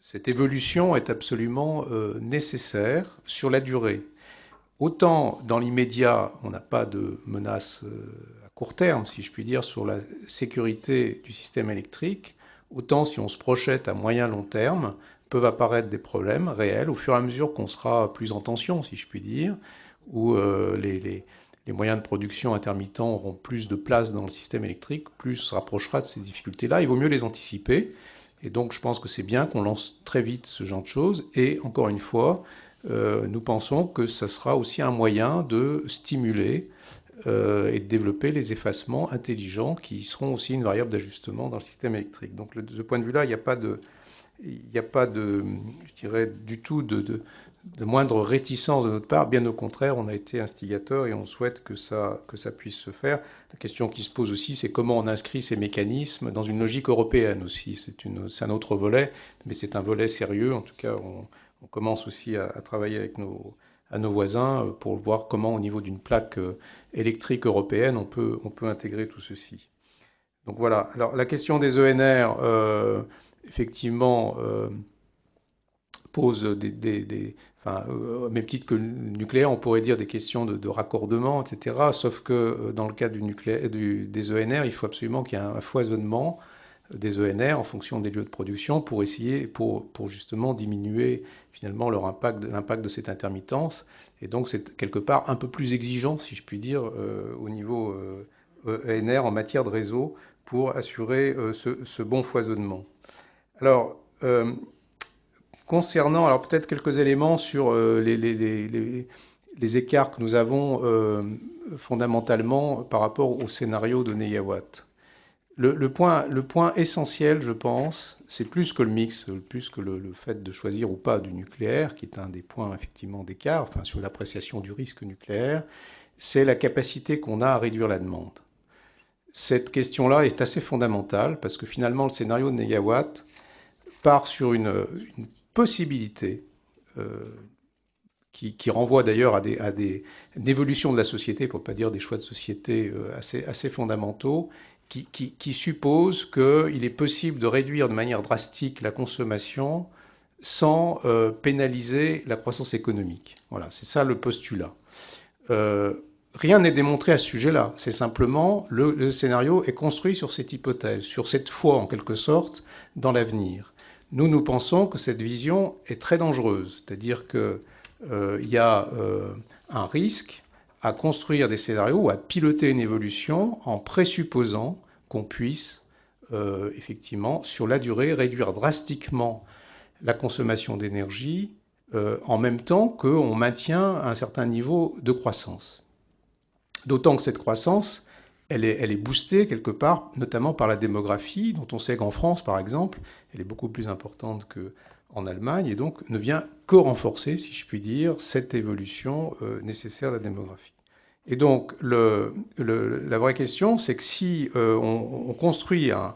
cette évolution est absolument nécessaire sur la durée. Autant dans l'immédiat, on n'a pas de menace court terme, si je puis dire, sur la sécurité du système électrique, autant si on se projette à moyen-long terme, peuvent apparaître des problèmes réels au fur et à mesure qu'on sera plus en tension, si je puis dire, où les moyens de production intermittents auront plus de place dans le système électrique, plus on se rapprochera de ces difficultés-là. Il vaut mieux les anticiper. Et donc, je pense que c'est bien qu'on lance très vite ce genre de choses. Et encore une fois, nous pensons que ça sera aussi un moyen de stimuler et de développer les effacements intelligents qui seront aussi une variable d'ajustement dans le système électrique. Donc de ce point de vue-là, il n'y a pas de, je dirais, du tout réticence de notre part. Bien au contraire, on a été instigateur et on souhaite que ça puisse se faire. La question qui se pose aussi, c'est comment on inscrit ces mécanismes dans une logique européenne aussi. C'est un autre volet, mais c'est un volet sérieux. En tout cas, on commence aussi à travailler avec nos voisins pour voir comment, au niveau d'une plaque électrique européenne, on peut intégrer tout ceci. Donc voilà. Alors la question des ENR, effectivement, pose au même titre que le nucléaire, on pourrait dire des questions de raccordement, etc. Sauf que dans le cas des ENR, il faut absolument qu'il y ait un foisonnement des ENR en fonction des lieux de production pour justement diminuer finalement l'impact de cette intermittence. Et donc c'est quelque part un peu plus exigeant, si je puis dire, au niveau ENR en matière de réseau pour assurer ce bon foisonnement. Alors, concernant, alors peut-être quelques éléments sur les écarts que nous avons fondamentalement par rapport au scénario de Négawatt. Le point essentiel, je pense, c'est plus que le mix, plus que le fait de choisir ou pas du nucléaire, qui est un des points effectivement d'écart, enfin sur l'appréciation du risque nucléaire, c'est la capacité qu'on a à réduire la demande. Cette question-là est assez fondamentale parce que finalement le scénario de Négawatt part sur une possibilité qui renvoie d'ailleurs à une évolution de la société, pour ne pas dire des choix de société assez fondamentaux, qui suppose qu'il est possible de réduire de manière drastique la consommation sans pénaliser la croissance économique. Voilà, c'est ça le postulat. Rien n'est démontré à ce sujet-là. C'est simplement le scénario est construit sur cette hypothèse, sur cette foi en quelque sorte dans l'avenir. Nous pensons que cette vision est très dangereuse, c'est-à-dire qu'il y a un risque à construire des scénarios ou à piloter une évolution en présupposant qu'on puisse effectivement, sur la durée, réduire drastiquement la consommation d'énergie en même temps qu'on maintient un certain niveau de croissance. D'autant que cette croissance, elle est boostée quelque part, notamment par la démographie, dont on sait qu'en France, par exemple, elle est beaucoup plus importante qu'en Allemagne, et donc ne vient que renforcer, si je puis dire, cette évolution nécessaire de la démographie. Et donc, la vraie question, c'est que si on construit un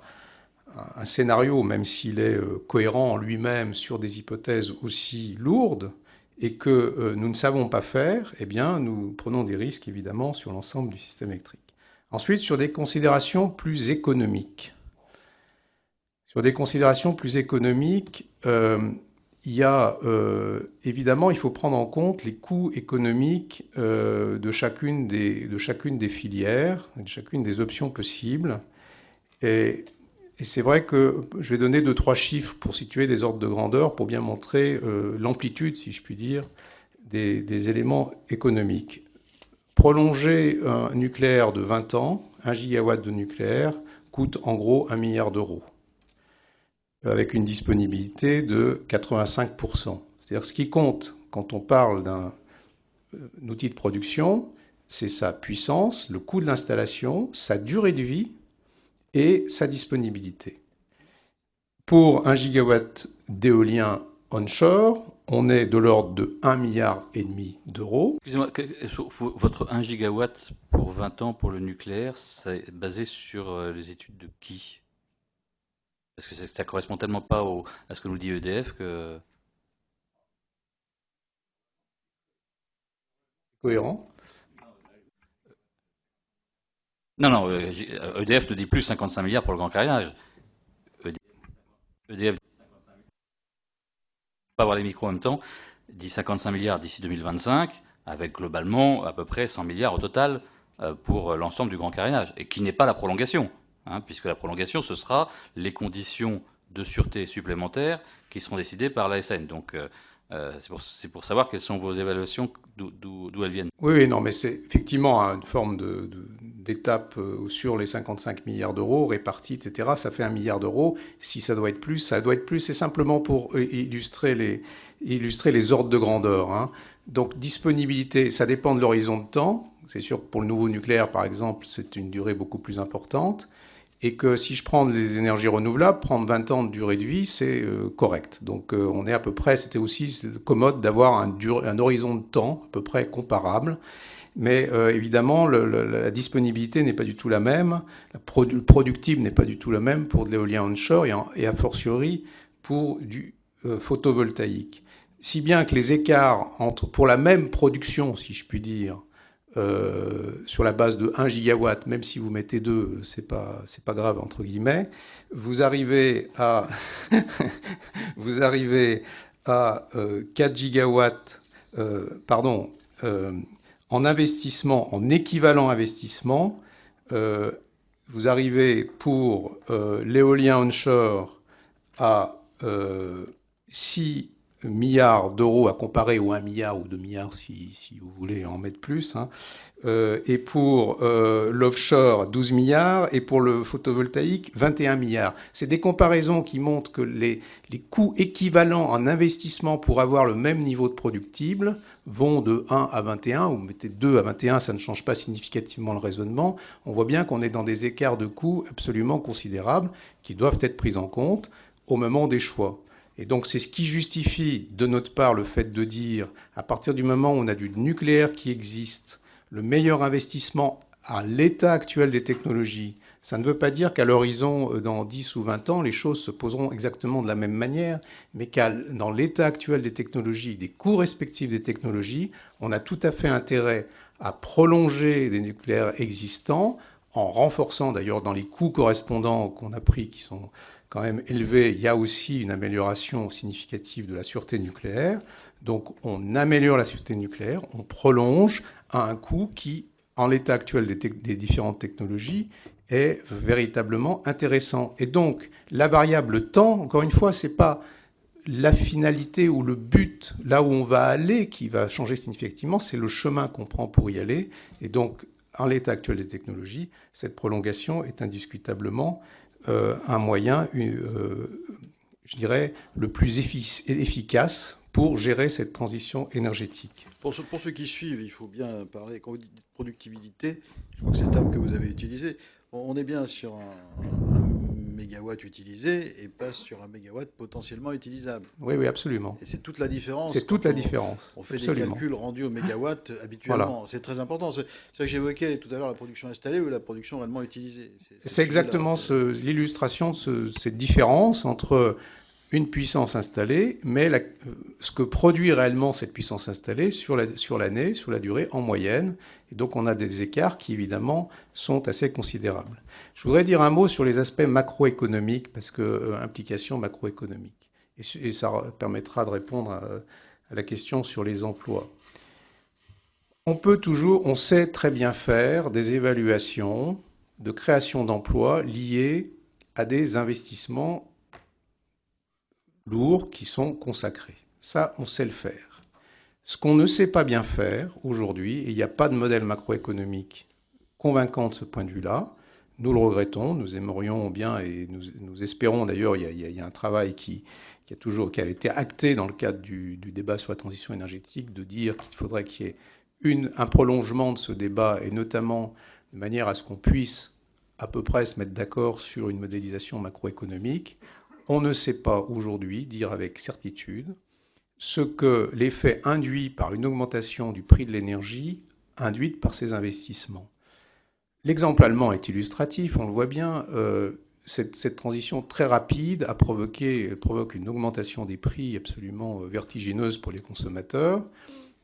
scénario, même s'il est cohérent en lui-même sur des hypothèses aussi lourdes, et que nous ne savons pas faire, eh bien, nous prenons des risques, évidemment, sur l'ensemble du système électrique. Ensuite, sur des considérations plus économiques. Il y a, évidemment, il faut prendre en compte les coûts économiques de chacune des filières, de chacune des options possibles. Et c'est vrai que je vais donner 2-3 chiffres pour situer des ordres de grandeur, pour bien montrer l'amplitude, si je puis dire, des éléments économiques. Prolonger un nucléaire de 20 ans, 1 gigawatt de nucléaire, coûte en gros 1 milliard d'euros, avec une disponibilité de 85%. C'est-à-dire ce qui compte quand on parle d'un outil de production, c'est sa puissance, le coût de l'installation, sa durée de vie et sa disponibilité. Pour 1 gigawatt d'éolien onshore, on est de l'ordre de 1,5 milliard d'euros. Excusez-moi, votre 1 gigawatt pour 20 ans pour le nucléaire, c'est basé sur les études de qui? Parce que ça correspond tellement pas à ce que nous dit EDF que... Cohérent. Non, EDF ne dit plus 55 milliards pour le grand carénage. EDF dit 55 milliards. Pas avoir les micros en même temps, dit 55 milliards d'ici 2025, avec globalement à peu près 100 milliards au total pour l'ensemble du grand carénage, et qui n'est pas la prolongation, puisque la prolongation, ce sera les conditions de sûreté supplémentaires qui seront décidées par l'ASN. Donc c'est pour savoir quelles sont vos évaluations, d'où elles viennent. Oui, non, mais c'est effectivement une forme d'étape sur les 55 milliards d'euros répartis, etc. Ça fait 1 milliard d'euros. Si ça doit être plus, ça doit être plus. C'est simplement pour illustrer les ordres de grandeur. Donc disponibilité, ça dépend de l'horizon de temps. C'est sûr que pour le nouveau nucléaire, par exemple, c'est une durée beaucoup plus importante. et que si je prends les énergies renouvelables, prendre 20 ans de durée de vie, c'est correct. Donc on est à peu près, c'était aussi commode d'avoir un horizon de temps à peu près comparable. Mais évidemment, la disponibilité n'est pas du tout la même, le productible n'est pas du tout la même pour de l'éolien onshore et a fortiori pour du photovoltaïque. Si bien que les écarts pour la même production, si je puis dire, sur la base de 1 gigawatt, même si vous mettez 2, c'est pas grave, entre guillemets, vous arrivez à, vous arrivez à 4 gigawatts, en investissement, en équivalent investissement, vous arrivez pour l'éolien onshore à 6 milliards d'euros à comparer aux 1 milliard ou 2 milliards si vous voulez en mettre plus, hein. Et pour l'offshore 12 milliards et pour le photovoltaïque 21 milliards. C'est des comparaisons qui montrent que les coûts équivalents en investissement pour avoir le même niveau de productible vont de 1 à 21, ou vous mettez 2 à 21, ça ne change pas significativement le raisonnement. On voit bien qu'on est dans des écarts de coûts absolument considérables qui doivent être pris en compte au moment des choix. Et donc c'est ce qui justifie de notre part le fait de dire, à partir du moment où on a du nucléaire qui existe, le meilleur investissement à l'état actuel des technologies, ça ne veut pas dire qu'à l'horizon, dans 10 ou 20 ans, les choses se poseront exactement de la même manière, mais dans l'état actuel des technologies, des coûts respectifs des technologies, on a tout à fait intérêt à prolonger des nucléaires existants, en renforçant d'ailleurs dans les coûts correspondants qu'on a pris, qui sont quand même élevés, il y a aussi une amélioration significative de la sûreté nucléaire. Donc on améliore la sûreté nucléaire, on prolonge à un coût qui, en l'état actuel des différentes technologies, est véritablement intéressant. Et donc la variable temps, encore une fois, ce n'est pas la finalité ou le but, là où on va aller, qui va changer significativement, c'est le chemin qu'on prend pour y aller. Et donc, en l'état actuel des technologies, cette prolongation est indiscutablement un moyen, je dirais, le plus efficace pour gérer cette transition énergétique. Pour ceux qui suivent, il faut bien parler, quand vous dites productivité, je crois que c'est le terme que vous avez utilisé, on est bien sur un mégawatt utilisé et pas sur un mégawatt potentiellement utilisable. Oui, oui, absolument. Et c'est toute la différence. C'est toute la différence. On fait absolument. des calculs rendus au mégawatt habituellement. Voilà. C'est très important. C'est ça que j'évoquais tout à l'heure, la production installée ou la production réellement utilisée. C'est exactement l'illustration de cette différence entre une puissance installée, mais ce que produit réellement cette puissance installée sur l'année, sur la durée, en moyenne. Et donc on a des écarts qui, évidemment, sont assez considérables. Je voudrais dire un mot sur les aspects macroéconomiques, parce que implications macroéconomiques. Et ça permettra de répondre à la question sur les emplois. On sait très bien faire des évaluations de création d'emplois liées à des investissements lourds qui sont consacrés. Ça, on sait le faire. Ce qu'on ne sait pas bien faire aujourd'hui, et il n'y a pas de modèle macroéconomique convaincant de ce point de vue-là, nous le regrettons, nous aimerions bien, et nous espérons d'ailleurs, il y a un travail qui a été acté dans le cadre du débat sur la transition énergétique, de dire qu'il faudrait qu'il y ait un prolongement de ce débat, et notamment de manière à ce qu'on puisse à peu près se mettre d'accord sur une modélisation macroéconomique. On ne sait pas aujourd'hui dire avec certitude ce que l'effet induit par une augmentation du prix de l'énergie induite par ces investissements. L'exemple allemand est illustratif, on le voit bien. Cette transition très rapide provoque une augmentation des prix absolument vertigineuse pour les consommateurs,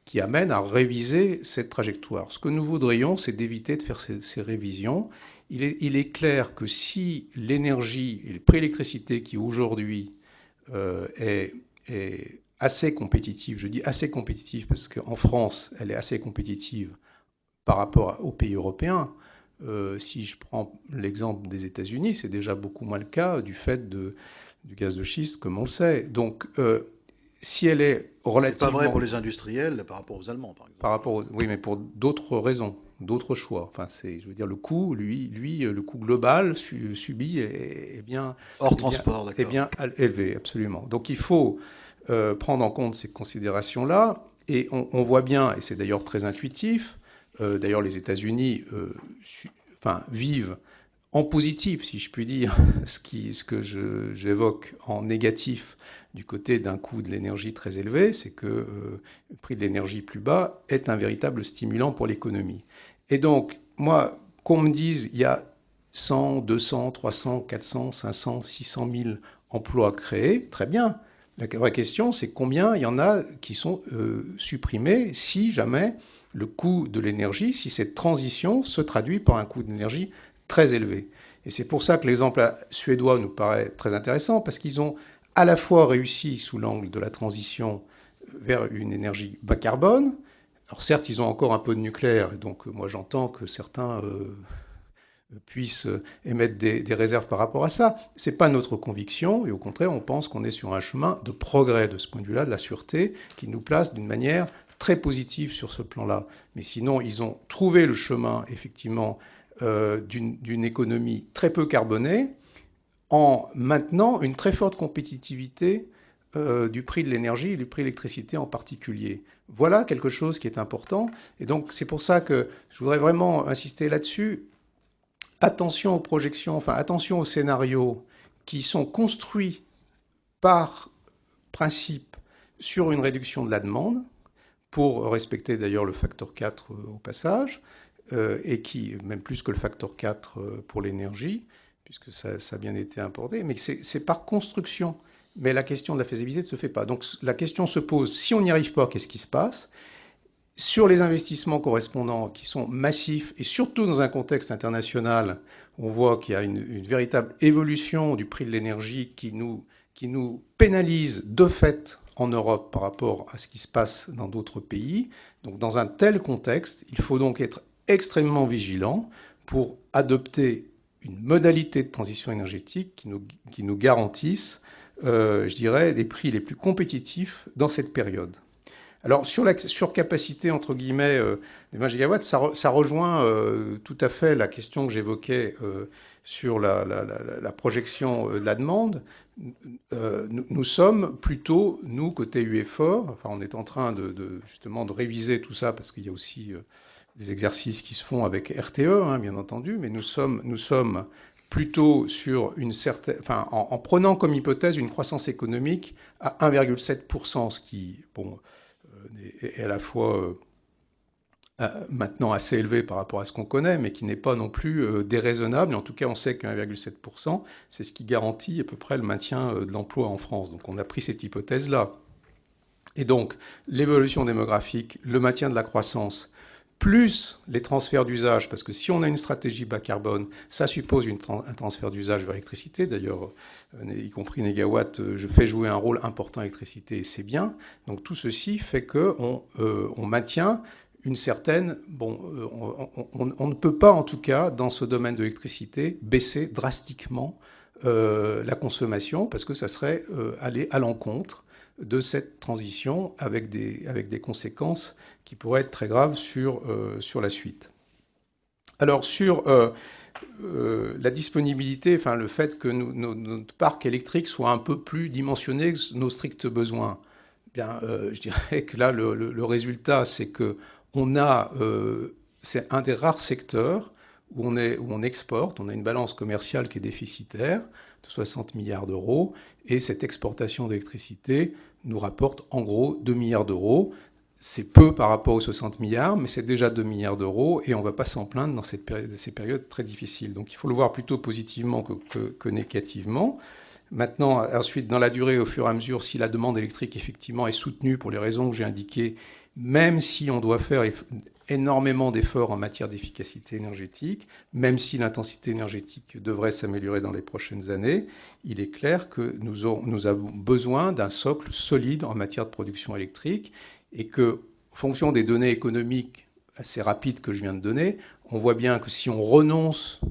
qui amène à réviser cette trajectoire. Ce que nous voudrions, c'est d'éviter de faire ces révisions. Il est clair que si l'énergie et le prix de l'électricité qui aujourd'hui est assez compétitive, je dis assez compétitive parce qu'en France, elle est assez compétitive par rapport aux pays européens. Si je prends l'exemple des États-Unis, c'est déjà beaucoup moins le cas du fait du gaz de schiste, comme on le sait. Donc, si elle est relativement... C'est pas vrai pour les industriels par rapport aux Allemands, par exemple. Oui, mais pour d'autres raisons, d'autres choix. Enfin, je veux dire, le coût, le coût global subi est bien... Hors transport, d'accord. Est bien élevé, absolument. Donc, il faut prendre en compte ces considérations-là. Et on voit bien, et c'est d'ailleurs très intuitif, d'ailleurs les États-Unis vivent en positif, si je puis dire, ce que j'évoque en négatif du côté d'un coût de l'énergie très élevé, c'est que le prix de l'énergie plus bas est un véritable stimulant pour l'économie. Et donc, moi, qu'on me dise il y a 100, 200, 300, 400, 500, 600 000 emplois créés, très bien. La vraie question, c'est combien il y en a qui sont supprimés si jamais le coût de l'énergie, si cette transition se traduit par un coût d'énergie très élevé. Et c'est pour ça que l'exemple suédois nous paraît très intéressant, parce qu'ils ont à la fois réussi sous l'angle de la transition vers une énergie bas carbone. Alors certes, ils ont encore un peu de nucléaire, et donc moi j'entends que certains puissent émettre des réserves par rapport à ça. Ce n'est pas notre conviction, et au contraire, on pense qu'on est sur un chemin de progrès de ce point de vue-là, de la sûreté, qui nous place d'une manière très positive sur ce plan-là. Mais sinon, ils ont trouvé le chemin, effectivement, d'une économie très peu carbonée, en maintenant une très forte compétitivité du prix de l'énergie et du prix de l'électricité en particulier. Voilà quelque chose qui est important. Et donc, c'est pour ça que je voudrais vraiment insister là-dessus. Attention aux projections, enfin, attention aux scénarios qui sont construits par principe sur une réduction de la demande, pour respecter d'ailleurs le facteur 4 au passage, et qui, même plus que le facteur 4 pour l'énergie, puisque ça a bien été importé, mais c'est par construction. Mais la question de la faisabilité ne se fait pas. Donc la question se pose, si on n'y arrive pas, qu'est-ce qui se passe? Sur les investissements correspondants qui sont massifs, et surtout dans un contexte international, on voit qu'il y a une véritable évolution du prix de l'énergie qui nous pénalise de fait en Europe par rapport à ce qui se passe dans d'autres pays. Donc dans un tel contexte, il faut donc être extrêmement vigilant pour adopter une modalité de transition énergétique qui nous garantisse, je dirais, les prix les plus compétitifs dans cette période. Alors, sur la surcapacité, entre guillemets, des 20 gigawatts, ça rejoint tout à fait la question que j'évoquais sur la projection de la demande. Nous sommes plutôt, nous, côté UEFOR, enfin, on est en train justement de réviser tout ça, parce qu'il y a aussi des exercices qui se font avec RTE, hein, bien entendu, mais nous sommes plutôt sur une certaine, enfin, en prenant comme hypothèse une croissance économique à 1,7%, ce qui, bon, est à la fois maintenant assez élevé par rapport à ce qu'on connaît, mais qui n'est pas non plus déraisonnable. Et en tout cas, on sait que 1,7%, c'est ce qui garantit à peu près le maintien de l'emploi en France. Donc on a pris cette hypothèse-là. Et donc, l'évolution démographique, le maintien de la croissance, plus les transferts d'usage, parce que si on a une stratégie bas carbone, ça suppose un transfert d'usage vers l'électricité. D'ailleurs, y compris négawatt, je fais jouer un rôle important à l'électricité, et c'est bien. Donc tout ceci fait qu'on maintient une certaine... Bon, on ne peut pas, en tout cas, dans ce domaine de l'électricité, baisser drastiquement la consommation, parce que ça serait aller à l'encontre de cette transition avec des conséquences qui pourraient être très graves sur la suite. Alors, sur la disponibilité, enfin, le fait que notre parc électrique soit un peu plus dimensionné que nos stricts besoins, bien, je dirais que là, le résultat, c'est que c'est un des rares secteurs où on exporte, on a une balance commerciale qui est déficitaire, de 60 milliards d'euros, et cette exportation d'électricité nous rapporte en gros 2 milliards d'euros. C'est peu par rapport aux 60 milliards, mais c'est déjà 2 milliards d'euros, et on ne va pas s'en plaindre dans ces périodes très difficiles. Donc il faut le voir plutôt positivement que négativement. Maintenant, ensuite, dans la durée, au fur et à mesure, si la demande électrique effectivement est soutenue pour les raisons que j'ai indiquées, même si on doit faire énormément d'efforts en matière d'efficacité énergétique, même si l'intensité énergétique devrait s'améliorer dans les prochaines années, il est clair que nous avons besoin d'un socle solide en matière de production électrique, et que, en fonction des données économiques assez rapides que je viens de donner, on voit bien que si on renonce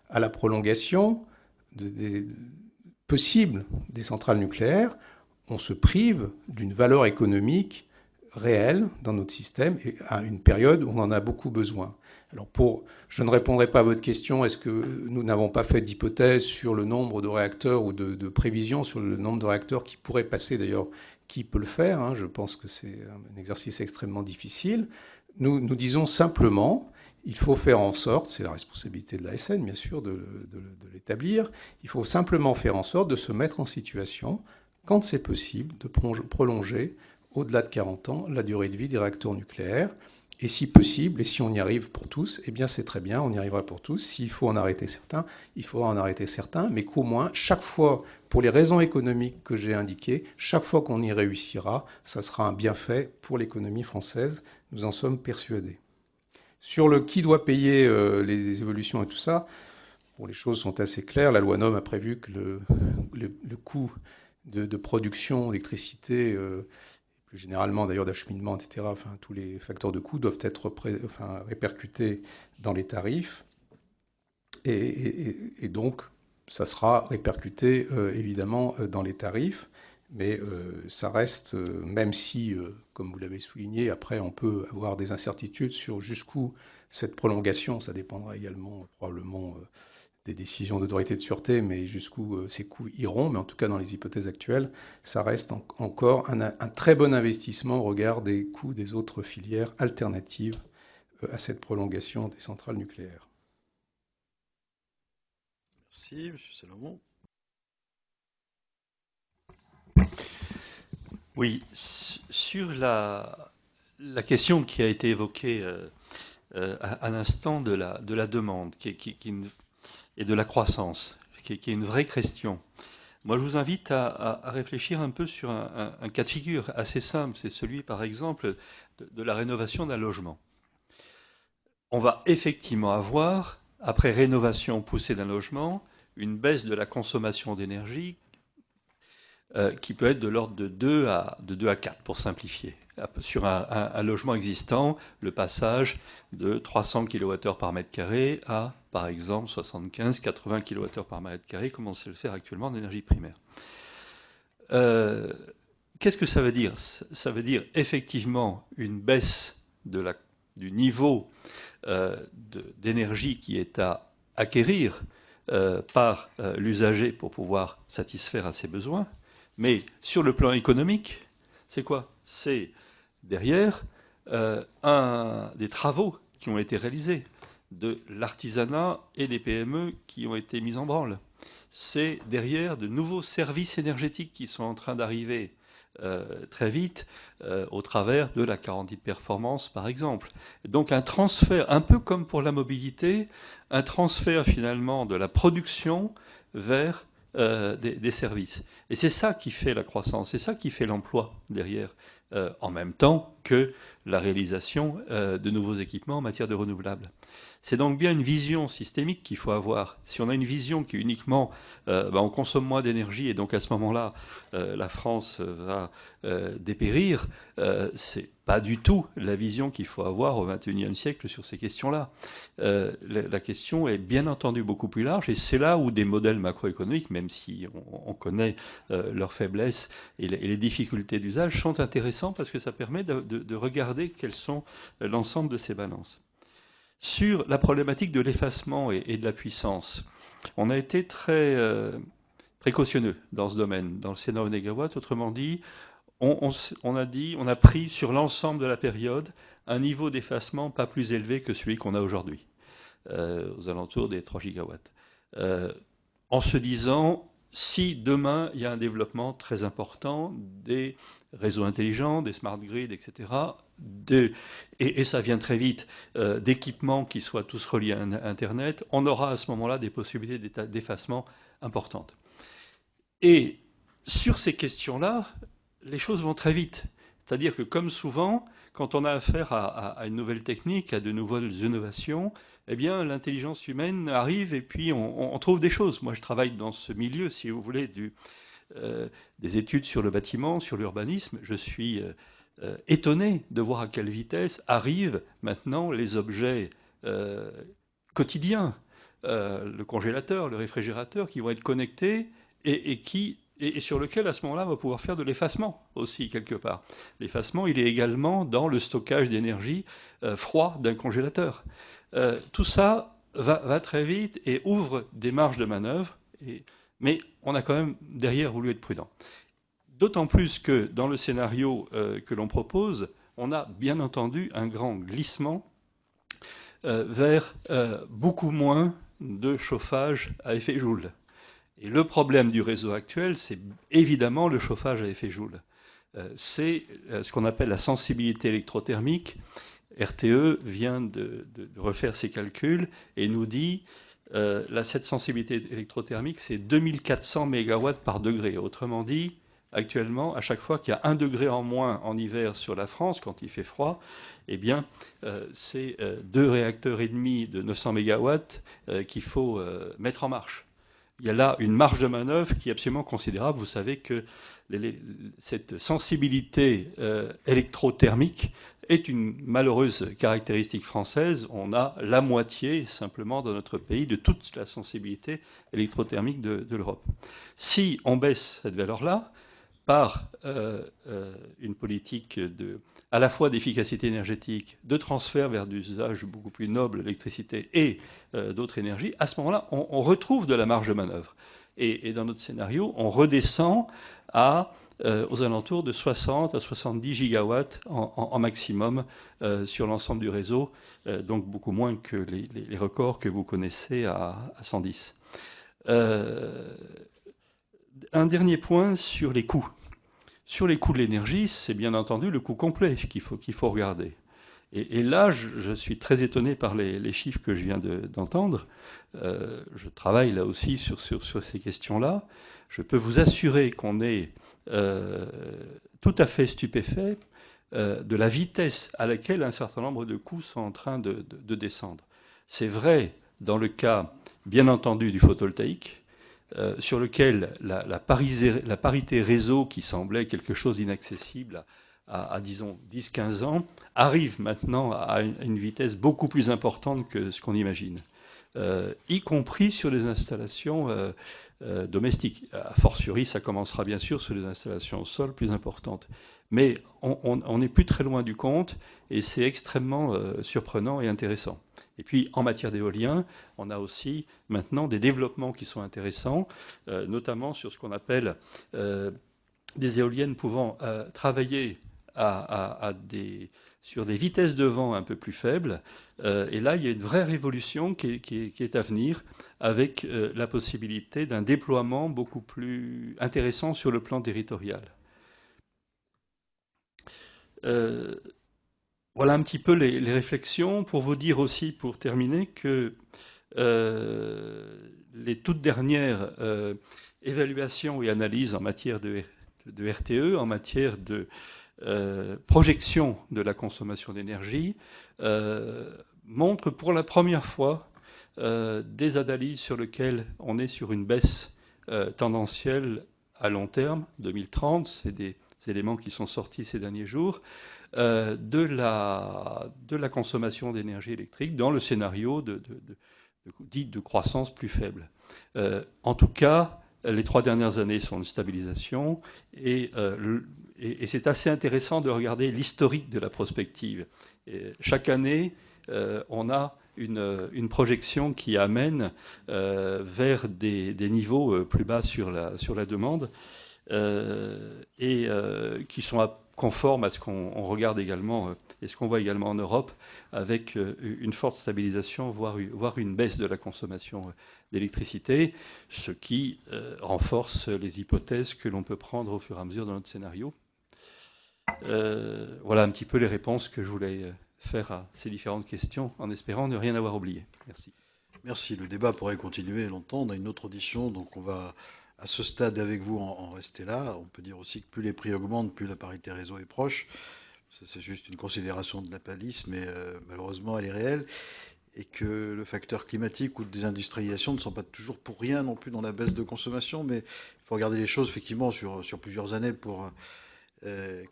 à la prolongation possible des centrales nucléaires, on se prive d'une valeur économique réelle dans notre système, et à une période où on en a beaucoup besoin. Alors je ne répondrai pas à votre question, est-ce que nous n'avons pas fait d'hypothèse sur le nombre de réacteurs ou de prévisions sur le nombre de réacteurs qui pourraient passer, d'ailleurs, qui peut le faire, hein, je pense que c'est un exercice extrêmement difficile. Nous disons simplement, Il faut faire en sorte, c'est la responsabilité de l'ASN bien sûr de l'établir, il faut simplement faire en sorte de se mettre en situation, quand c'est possible, de prolonger au-delà de 40 ans la durée de vie des réacteurs nucléaires. Et si possible, et si on y arrive pour tous, eh bien c'est très bien, on y arrivera pour tous. S'il faut en arrêter certains, il faudra en arrêter certains, mais qu'au moins, chaque fois, pour les raisons économiques que j'ai indiquées, chaque fois qu'on y réussira, ça sera un bienfait pour l'économie française. Nous en sommes persuadés. Sur le qui doit payer les évolutions et tout ça, bon, les choses sont assez claires. La loi NOM a prévu que le coût de production d'électricité, plus généralement d'ailleurs d'acheminement, etc., enfin, tous les facteurs de coût doivent être répercutés dans les tarifs. Et donc, ça sera répercuté évidemment dans les tarifs. Mais ça reste, même si, comme vous l'avez souligné, après on peut avoir des incertitudes sur jusqu'où cette prolongation, ça dépendra également probablement des décisions d'autorité de sûreté, mais jusqu'où ces coûts iront. Mais en tout cas, dans les hypothèses actuelles, ça reste encore un très bon investissement au regard des coûts des autres filières alternatives à cette prolongation des centrales nucléaires. Merci, M. Salomon. Oui, sur la question qui a été évoquée à l'instant de la demande et de la croissance, qui est une vraie question. Moi, je vous invite à réfléchir un peu sur un cas de figure assez simple. C'est celui, par exemple, de la rénovation d'un logement. On va effectivement avoir, après rénovation poussée d'un logement, une baisse de la consommation d'énergie qui peut être de l'ordre de 2 à 4, pour simplifier. Sur un logement existant, le passage de 300 kWh par mètre carré à, par exemple, 75-80 kWh par mètre carré, comme on sait le faire actuellement en énergie primaire. Qu'est-ce que ça veut dire? Ça veut dire effectivement une baisse du niveau d'énergie qui est à acquérir par l'usager pour pouvoir satisfaire à ses besoins. Mais sur le plan économique, c'est quoi? C'est derrière des travaux qui ont été réalisés, de l'artisanat et des PME qui ont été mis en branle. C'est derrière de nouveaux services énergétiques qui sont en train d'arriver très vite au travers de la garantie de performance, par exemple. Donc un transfert, un peu comme pour la mobilité, un transfert finalement de la production vers des services. Et c'est ça qui fait la croissance, c'est ça qui fait l'emploi derrière, en même temps que la réalisation de nouveaux équipements en matière de renouvelables. C'est donc bien une vision systémique qu'il faut avoir. Si on a une vision qui est uniquement on consomme moins d'énergie et donc à ce moment-là la France va dépérir, c'est pas du tout la vision qu'il faut avoir au XXIe siècle sur ces questions-là. La question est bien entendu beaucoup plus large et c'est là où des modèles macroéconomiques, même si on connaît leurs faiblesses et les difficultés d'usage, sont intéressants parce que ça permet de regarder quels sont l'ensemble de ces balances. Sur la problématique de l'effacement et de la puissance, on a été très précautionneux dans ce domaine, dans le scénario négawatt. Autrement dit, on a pris sur l'ensemble de la période un niveau d'effacement pas plus élevé que celui qu'on a aujourd'hui, aux alentours des 3 gigawatts. En se disant, si demain il y a un développement très important des réseaux intelligents, des smart grids, etc., et ça vient très vite, d'équipements qui soient tous reliés à Internet, on aura à ce moment-là des possibilités d'effacement importantes. Et sur ces questions-là, les choses vont très vite. C'est-à-dire que, comme souvent, quand on a affaire à une nouvelle technique, à de nouvelles innovations, eh bien, l'intelligence humaine arrive et puis on trouve des choses. Moi, je travaille dans ce milieu, si vous voulez, des études sur le bâtiment, sur l'urbanisme. Je suis étonné de voir à quelle vitesse arrivent maintenant les objets quotidiens, le congélateur, le réfrigérateur, qui vont être connectés et sur lequel, à ce moment-là, on va pouvoir faire de l'effacement aussi, quelque part. L'effacement, il est également dans le stockage d'énergie froid d'un congélateur. Tout ça va très vite et ouvre des marges de manœuvre, mais on a quand même, derrière, voulu être prudent. D'autant plus que, dans le scénario que l'on propose, on a bien entendu un grand glissement vers beaucoup moins de chauffage à effet Joule. Et le problème du réseau actuel, c'est évidemment le chauffage à effet Joule. C'est ce qu'on appelle la sensibilité électrothermique. RTE vient de refaire ses calculs et nous dit cette sensibilité électrothermique, c'est 2400 MW par degré. Autrement dit, actuellement, à chaque fois qu'il y a 1 degré en moins en hiver sur la France, quand il fait froid, eh bien, c'est 2 réacteurs et demi de 900 MW qu'il faut mettre en marche. Il y a là une marge de manœuvre qui est absolument considérable. Vous savez que cette sensibilité électrothermique est une malheureuse caractéristique française. On a la moitié simplement dans notre pays de toute la sensibilité électrothermique de l'Europe. Si on baisse cette valeur-là par une politique à la fois d'efficacité énergétique, de transfert vers des usages beaucoup plus nobles, l'électricité et d'autres énergies, à ce moment-là, on retrouve de la marge de manœuvre. Et dans notre scénario, on redescend aux alentours de 60 à 70 gigawatts en maximum sur l'ensemble du réseau, donc beaucoup moins que les records que vous connaissez à 110. Un dernier point sur les coûts. Sur les coûts de l'énergie, c'est bien entendu le coût complet qu'il faut regarder. Et là, je suis très étonné par les chiffres que je viens d'entendre. Je travaille là aussi sur ces questions-là. Je peux vous assurer qu'on est tout à fait stupéfait de la vitesse à laquelle un certain nombre de coûts sont en train de descendre. C'est vrai dans le cas, bien entendu, du photovoltaïque, sur lequel la parité réseau, qui semblait quelque chose d'inaccessible à disons, 10-15 ans, arrive maintenant à une vitesse beaucoup plus importante que ce qu'on imagine, y compris sur les installations domestiques. A fortiori, ça commencera bien sûr sur les installations au sol plus importantes. Mais on n'est plus très loin du compte, et c'est extrêmement surprenant et intéressant. Et puis, en matière d'éolien, on a aussi maintenant des développements qui sont intéressants, notamment sur ce qu'on appelle des éoliennes pouvant travailler sur des vitesses de vent un peu plus faibles. Et là, il y a une vraie révolution qui est à venir, avec la possibilité d'un déploiement beaucoup plus intéressant sur le plan territorial. Voilà un petit peu les réflexions. Pour vous dire aussi, pour terminer, que les toutes dernières évaluations et analyses en matière de RTE, en matière de projection de la consommation d'énergie, montrent pour la première fois des analyses sur lesquelles on est sur une baisse tendancielle à long terme, 2030, c'est des éléments qui sont sortis ces derniers jours, de la consommation d'énergie électrique dans le scénario dit de croissance plus faible. En tout cas, les 3 dernières années sont une stabilisation, et c'est assez intéressant de regarder l'historique de la prospective. Chaque année, on a une projection qui amène vers des niveaux plus bas sur la demande, et qui sont conformes à ce qu'on regarde également et ce qu'on voit également en Europe, avec une forte stabilisation, voire une baisse de la consommation d'électricité, ce qui renforce les hypothèses que l'on peut prendre au fur et à mesure dans notre scénario. Voilà un petit peu les réponses que je voulais faire à ces différentes questions, en espérant ne rien avoir oublié. Merci. Merci. Le débat pourrait continuer longtemps. On a une autre audition, donc on va, à ce stade, avec vous, en rester là. On peut dire aussi que plus les prix augmentent, plus la parité réseau est proche. C'est juste une considération de la palisse, mais malheureusement, elle est réelle. Et que le facteur climatique ou de désindustrialisation ne sont pas toujours pour rien non plus dans la baisse de consommation, mais il faut regarder les choses effectivement sur plusieurs années pour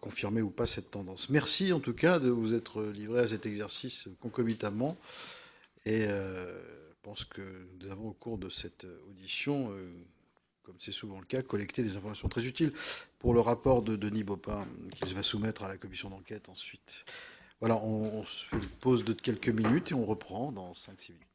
confirmer ou pas cette tendance. Merci en tout cas de vous être livré à cet exercice concomitamment. Et je pense que nous avons au cours de cette audition, comme c'est souvent le cas, collecté des informations très utiles pour le rapport de Denis Baupin qu'il va soumettre à la commission d'enquête ensuite. Voilà, on se fait une pause de quelques minutes et on reprend dans 5-6 minutes.